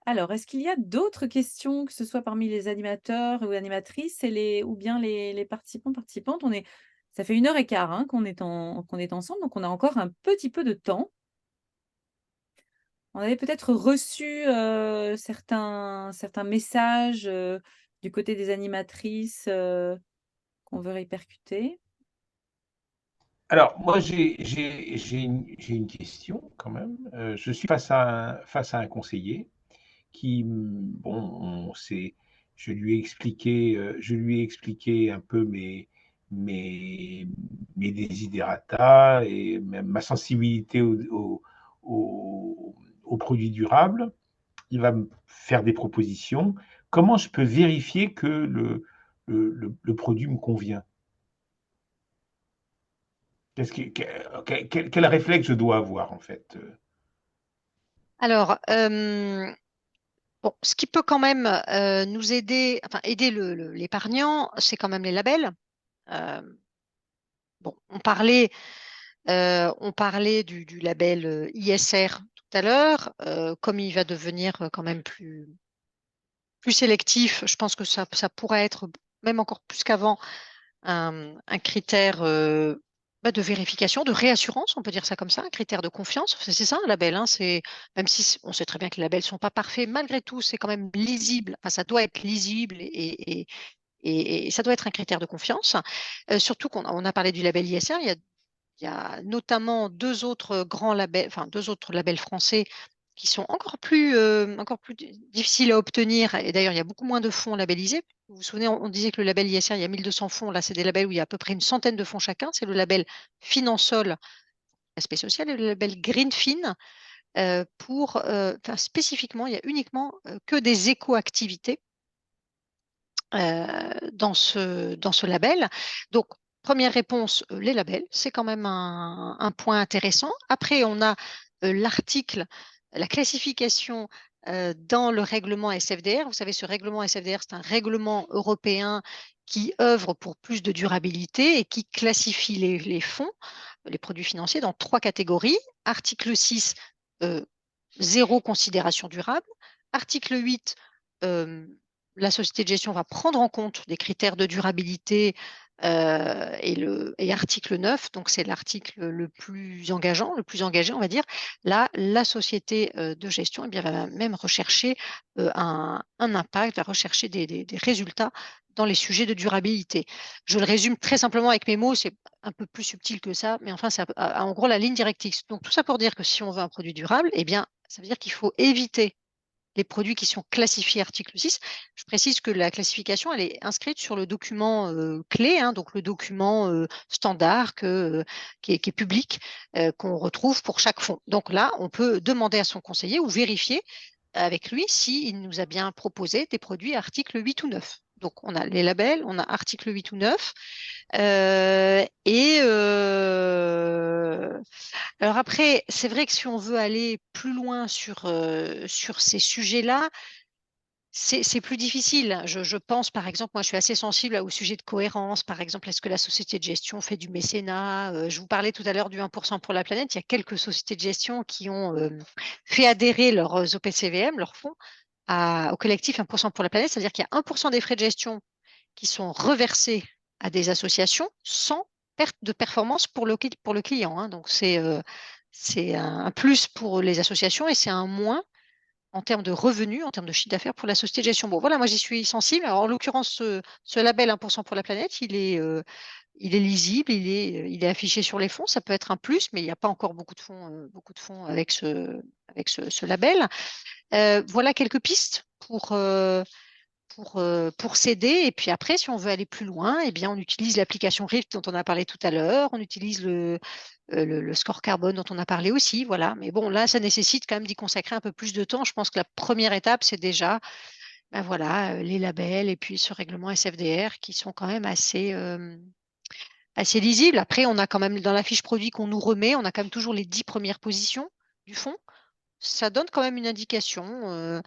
Alors, est-ce qu'il y a d'autres questions, que ce soit parmi les animateurs ou animatrices ou bien les participants, participantes? Ça fait 1h15 hein, qu'on est ensemble, donc on a encore un petit peu de temps. On avait peut-être reçu certains messages du côté des animatrices qu'on veut répercuter. Alors, moi, j'ai une question quand même. Je suis face à un conseiller qui, bon, je lui ai expliqué un peu mes, mes desiderata et ma sensibilité aux produits durables. Il va me faire des propositions. Comment je peux vérifier que le produit me convient? Quel réflexe je dois avoir en fait? Alors, bon, ce qui peut quand même nous aider, enfin aider l'épargnant, c'est quand même les labels. Bon, on parlait du label ISR tout à l'heure. Comme il va devenir quand même plus sélectif, je pense que ça pourrait être, même encore plus qu'avant, un critère de vérification, de réassurance, on peut dire ça comme ça, un critère de confiance. C'est ça un label, hein, même si on sait très bien que les labels ne sont pas parfaits, malgré tout, c'est quand même lisible. Enfin, ça doit être lisible et ça doit être un critère de confiance. Surtout qu'on a parlé du label ISR, il y a notamment deux autres grands labels, enfin deux autres labels français qui sont encore plus difficiles à obtenir. Et d'ailleurs, il y a beaucoup moins de fonds labellisés. Vous vous souvenez, on disait que le label ISR, il y a 1200 fonds. Là, c'est des labels où il y a à peu près une centaine de fonds chacun. C'est le label Finansol, aspect social, et le label Greenfin. Spécifiquement, il y a uniquement que des éco-activités dans ce label. Donc, première réponse, les labels, c'est quand même un point intéressant. Après, on a l'article, la classification dans le règlement SFDR. Vous savez, ce règlement SFDR, c'est un règlement européen qui œuvre pour plus de durabilité et qui classifie les fonds, les produits financiers, dans 3 catégories. Article 6, zéro considération durable. Article 8, la société de gestion va prendre en compte des critères de durabilité et article 9, donc c'est l'article le plus engageant, le plus engagé, on va dire. Là, la société de gestion eh bien, va même rechercher un impact, va rechercher des résultats dans les sujets de durabilité. Je le résume très simplement avec mes mots, c'est un peu plus subtil que ça, mais enfin, c'est en gros la ligne directrice. Donc, tout ça pour dire que si on veut un produit durable, eh bien, ça veut dire qu'il faut éviter les produits qui sont classifiés article 6. Je précise que la classification, elle est inscrite sur le document clé, hein, donc le document standard qui est public, qu'on retrouve pour chaque fonds. Donc là, on peut demander à son conseiller ou vérifier avec lui s'il nous a bien proposé des produits article 8 ou 9. Donc, on a les labels, on a article 8 ou 9. Alors après, c'est vrai que si on veut aller plus loin sur ces sujets-là, c'est plus difficile. Je pense, par exemple, moi, je suis assez sensible au sujet de cohérence. Par exemple, est-ce que la société de gestion fait du mécénat? Je vous parlais tout à l'heure du 1% pour la planète. Il y a quelques sociétés de gestion qui ont fait adhérer leurs OPCVM, leurs fonds, au collectif 1% pour la planète. C'est-à-dire qu'il y a 1% des frais de gestion qui sont reversés à des associations sans perte de performance pour le client, hein. Donc, c'est un plus pour les associations et c'est un moins en termes de revenus, en termes de chiffre d'affaires pour la société de gestion. Bon, voilà, moi j'y suis sensible. Alors, en l'occurrence, ce label 1% pour la planète, il est lisible, il est affiché sur les fonds. Ça peut être un plus, mais il n'y a pas encore beaucoup de fonds avec ce label. Voilà quelques pistes pour s'aider. Et puis après, si on veut aller plus loin, eh bien, on utilise l'application Rift dont on a parlé tout à l'heure. On utilise le score carbone dont on a parlé aussi. Voilà. Mais bon, là, ça nécessite quand même d'y consacrer un peu plus de temps. Je pense que la première étape, c'est déjà ben voilà, les labels et puis ce règlement SFDR qui sont quand même assez lisibles. Après, on a quand même dans la fiche produit qu'on nous remet, on a quand même toujours les 10 premières positions du fonds. Ça donne quand même une indication.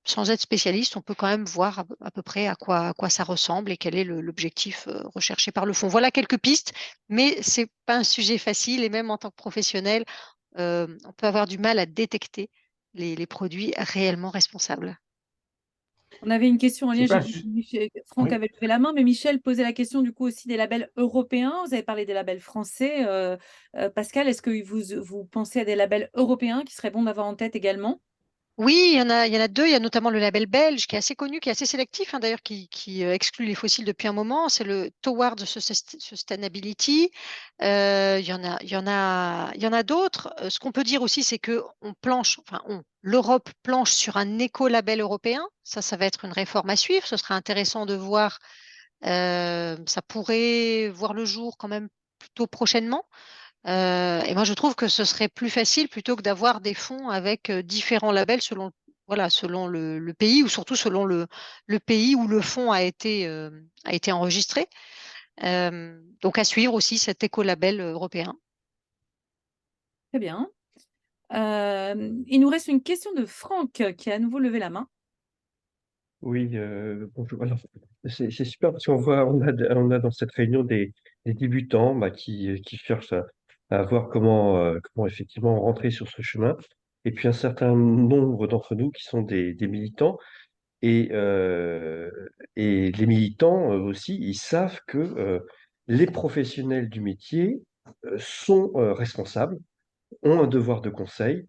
Sans être spécialiste, on peut quand même voir à peu près à quoi ça ressemble et quel est l'objectif recherché par le fonds. Voilà quelques pistes, mais ce n'est pas un sujet facile et même en tant que professionnel, on peut avoir du mal à détecter les produits réellement responsables. On avait une question en lien, C'est pas j'ai vu ju- que Franck Oui. avait levé la main, mais Michel posait la question du coup aussi des labels européens. Vous avez parlé des labels français. Pascal, est-ce que vous pensez à des labels européens qui seraient bons d'avoir en tête également? Oui, il y en a deux. Il y a notamment le label belge qui est assez connu, qui est assez sélectif d'ailleurs, qui exclut les fossiles depuis un moment. C'est le Towards Sustainability. Il y en a d'autres. Ce qu'on peut dire aussi, c'est que l'Europe planche sur un éco-label européen. Ça va être une réforme à suivre. Ce sera intéressant de voir. Ça pourrait voir le jour quand même plutôt prochainement. Et moi, je trouve que ce serait plus facile plutôt que d'avoir des fonds avec différents labels selon le pays ou surtout selon le pays où le fonds a été enregistré. Donc, à suivre aussi cet écolabel européen. Très bien. Il nous reste une question de Franck qui a à nouveau levé la main. Oui, bonjour. Alors, c'est super parce on a dans cette réunion des débutants bah, qui cherchent à voir comment effectivement rentrer sur ce chemin. Et puis un certain nombre d'entre nous qui sont des militants. Et les militants aussi, ils savent que les professionnels du métier sont responsables, ont un devoir de conseil.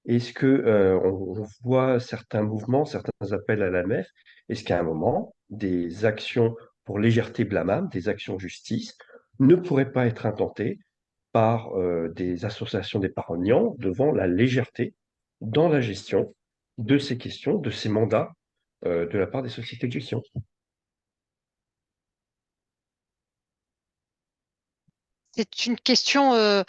Est-ce que on voit certains mouvements, certains appels à la MEF? Est-ce qu'à un moment, des actions pour légèreté blâmable, des actions justice, ne pourraient pas être intentées par des associations d'épargnants devant la légèreté dans la gestion de ces questions, de ces mandats de la part des sociétés de gestion? C'est une question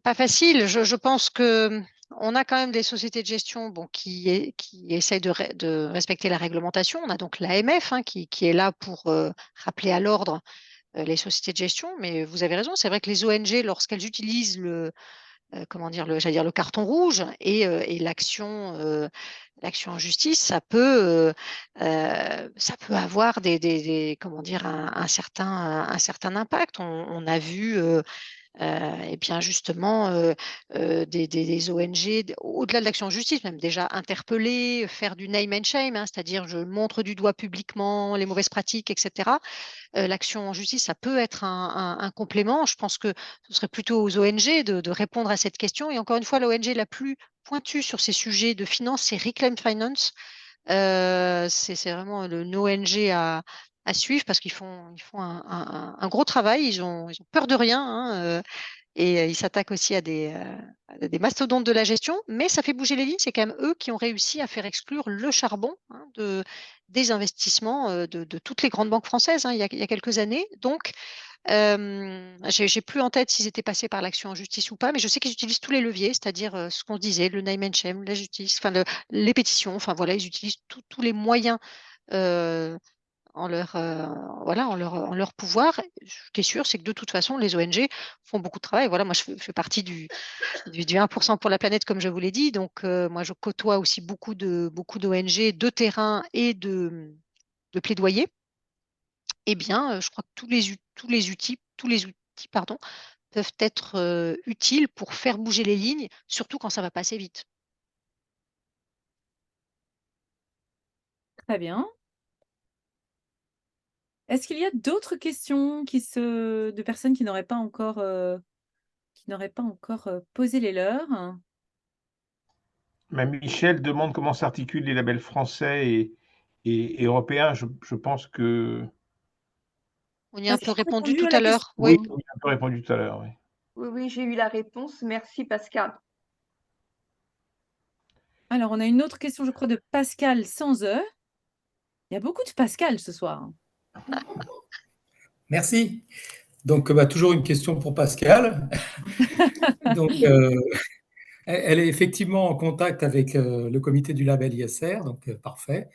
pas facile. Je pense que on a quand même des sociétés de gestion qui essayent de respecter la réglementation. On a donc l'AMF qui est là pour rappeler à l'ordre les sociétés de gestion. Mais vous avez raison, c'est vrai que les ONG, lorsqu'elles utilisent le carton rouge et l'action en justice, ça peut avoir un certain impact. On a vu et bien justement des ONG, au-delà de l'action en justice, même déjà interpeller, faire du name and shame, c'est-à-dire je montre du doigt publiquement les mauvaises pratiques, etc. L'action en justice, ça peut être un complément. Je pense que ce serait plutôt aux ONG de répondre à cette question. Et encore une fois, l'ONG la plus pointue sur ces sujets de finance, c'est Reclaim Finance. C'est vraiment une ONG à suivre parce qu'ils font un gros travail. Ils ont peur de rien. Et ils s'attaquent aussi à des mastodontes de la gestion, mais ça fait bouger les lignes. C'est quand même eux qui ont réussi à faire exclure le charbon des investissements de toutes les grandes banques françaises il y a quelques années. Donc, j'ai plus en tête s'ils étaient passés par l'action en justice ou pas, mais je sais qu'ils utilisent tous les leviers, c'est-à-dire ce qu'on disait, le name and shame, la justice, les pétitions, enfin voilà, ils utilisent tous les moyens euh, en leur pouvoir. Ce qui est sûr, c'est que de toute façon, les ONG font beaucoup de travail. Voilà, moi, je fais partie du 1% pour la planète, comme je vous l'ai dit. Donc, moi, je côtoie aussi beaucoup d'ONG de terrain et de plaidoyer. Eh bien, je crois que tous les outils, pardon, peuvent être utiles pour faire bouger les lignes, surtout quand ça va passer vite. Très bien. Est-ce qu'il y a d'autres questions de personnes qui n'auraient pas encore posé les leurs? Michel demande comment s'articulent les labels français et européens. Je pense que On y a un peu Pascal a répondu répondu tout à à la question. l'heure. oui, Oui. on y a un peu répondu tout à l'heure. Oui. Oui, oui, j'ai eu la réponse. Merci, Pascal. Alors, on a une autre question, je crois, de Pascal sans E. Il y a beaucoup de Pascal ce soir, hein. Merci. Donc, toujours une question pour Pascal. Donc, elle est effectivement en contact avec le comité du label ISR, donc parfait,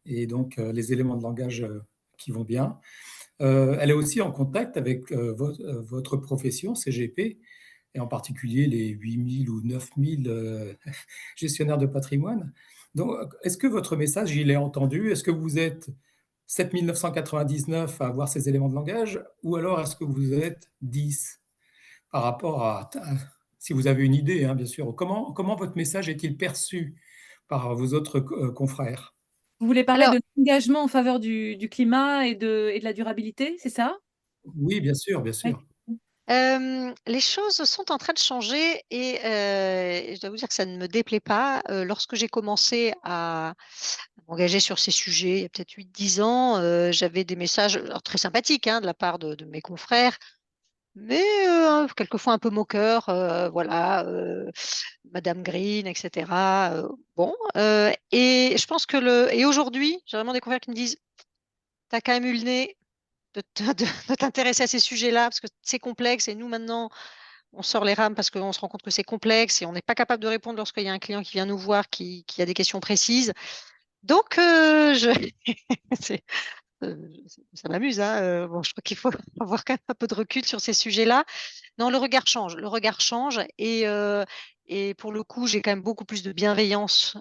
et donc les éléments de langage qui vont bien. Elle est aussi en contact avec votre profession, CGP, et en particulier les 8000 ou 9000 gestionnaires de patrimoine. Donc, est-ce que votre message, il est entendu? Est-ce que vous êtes 7999 à avoir ces éléments de langage, ou alors est-ce que vous êtes 10 par rapport si vous avez une idée, hein, bien sûr, comment votre message est-il perçu par vos autres confrères? Vous voulez parler Alors, de l'engagement en faveur du climat et de la durabilité, c'est ça? Oui, bien sûr, bien Ouais. sûr. les choses sont en train de changer et je dois vous dire que ça ne me déplaît pas. Lorsque j'ai commencé à m'engager sur ces sujets, il y a peut-être 8-10 ans, j'avais des messages alors, très sympathiques hein, de la part de mes confrères, mais quelquefois un peu moqueurs, voilà, Madame Green, etc. Bon, et je pense que et aujourd'hui, j'ai vraiment des confrères qui me disent, t'as quand même eu le nez de t'intéresser à ces sujets-là parce que c'est complexe et nous maintenant on sort les rames parce qu'on se rend compte que c'est complexe et on n'est pas capable de répondre lorsqu'il y a un client qui vient nous voir qui a des questions précises. Donc, c'est- ça m'amuse, hein. Bon, je crois qu'il faut avoir quand même un peu de recul sur ces sujets-là. Non, le regard change. Le regard change et pour le coup, j'ai quand même beaucoup plus de bienveillance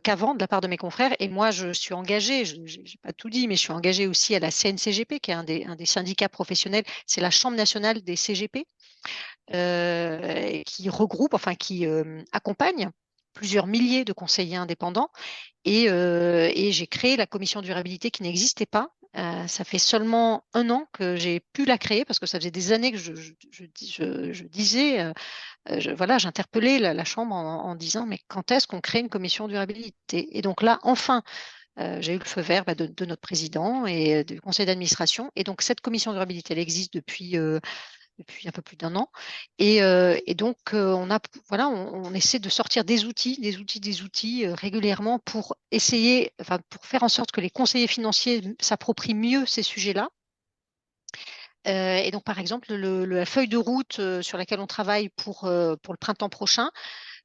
qu'avant de la part de mes confrères. Et moi, je suis engagée, je n'ai pas tout dit, mais je suis engagée aussi à la CNCGP, qui est un des syndicats professionnels. C'est la Chambre nationale des CGP qui regroupe, enfin qui accompagne plusieurs milliers de conseillers indépendants. Et j'ai créé la commission durabilité qui n'existait pas. Ça fait seulement 1 an que j'ai pu la créer parce que ça faisait des années que je disais, voilà, j'interpellais la Chambre en disant mais quand est-ce qu'on crée une commission durabilité? Et donc là, enfin, j'ai eu le feu vert de notre président et du conseil d'administration. Et donc cette commission durabilité, elle existe depuis un peu plus d'1 an. Et donc, voilà, on essaie de sortir des outils régulièrement pour essayer, enfin, pour faire en sorte que les conseillers financiers s'approprient mieux ces sujets-là. Et donc, par exemple, la feuille de route sur laquelle on travaille pour le printemps prochain,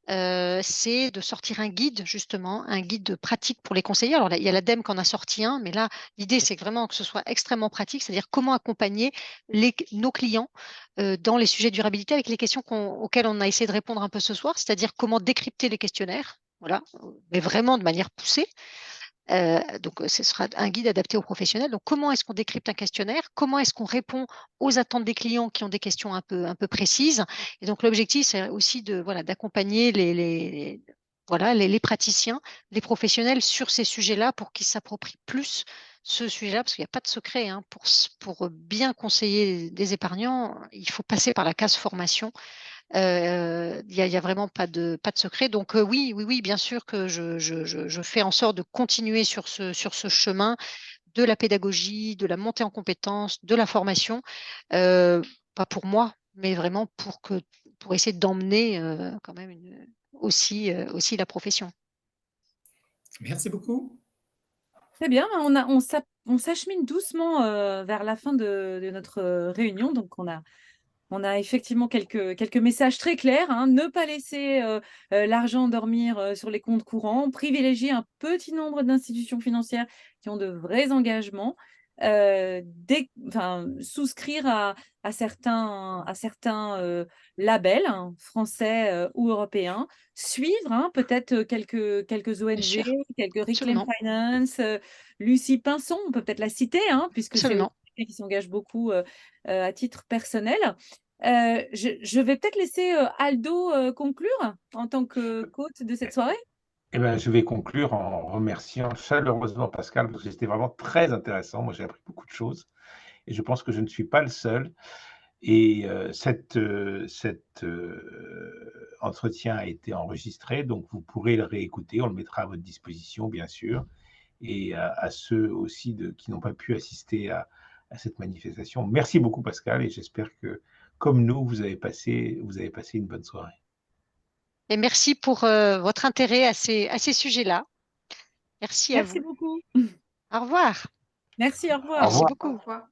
c'est de sortir un guide, justement, un guide de pratique pour les conseillers. Alors, là, il y a l'ADEME qui en a sorti un, mais là, l'idée, c'est vraiment que ce soit extrêmement pratique, c'est-à-dire comment accompagner nos clients dans les sujets de durabilité avec les questions auxquelles on a essayé de répondre un peu ce soir, c'est-à-dire comment décrypter les questionnaires, voilà, mais vraiment de manière poussée. Donc, ce sera un guide adapté aux professionnels. Donc, comment est-ce qu'on décrypte un questionnaire? Comment est-ce qu'on répond aux attentes des clients qui ont des questions un peu précises? Et donc, l'objectif, c'est aussi d'accompagner les praticiens, les professionnels sur ces sujets-là pour qu'ils s'approprient plus ce sujet-là, parce qu'il n'y a pas de secret, hein. Pour bien conseiller des épargnants, il faut passer par la case formation. Il y a vraiment pas de secret. Donc oui, bien sûr que je fais en sorte de continuer sur ce chemin de la pédagogie, de la montée en compétences, de la formation, pas pour moi, mais vraiment pour essayer d'emmener quand même aussi la profession. Merci beaucoup. Très bien, on s'achemine doucement vers la fin de notre réunion. Donc, on a effectivement quelques messages très clairs, hein. Ne pas laisser l'argent dormir sur les comptes courants, privilégier un petit nombre d'institutions financières qui ont de vrais engagements, souscrire à certains labels hein, français ou européens, suivre hein, peut-être quelques Bien ONG, sûr, quelques Reclaim absolument, Finance, Lucie Pinson, on peut peut-être la citer, hein, puisque c'est absolument. quelqu'un qui s'engage beaucoup à titre personnel. Je vais peut-être laisser Aldo conclure en tant que qu'hôte de cette soirée. Eh ben, je vais conclure en remerciant chaleureusement Pascal parce que c'était vraiment très intéressant. Moi, j'ai appris beaucoup de choses et je pense que je ne suis pas le seul. Et cet entretien a été enregistré, donc vous pourrez le réécouter. On le mettra à votre disposition, bien sûr. Et à ceux aussi qui n'ont pas pu assister à cette manifestation. Merci beaucoup, Pascal, et j'espère que, comme nous, vous avez passé une bonne soirée. Et merci pour votre intérêt à ces sujets-là. Merci à Merci vous. beaucoup. Au revoir. Merci, au revoir. Merci revoir. beaucoup. Au revoir.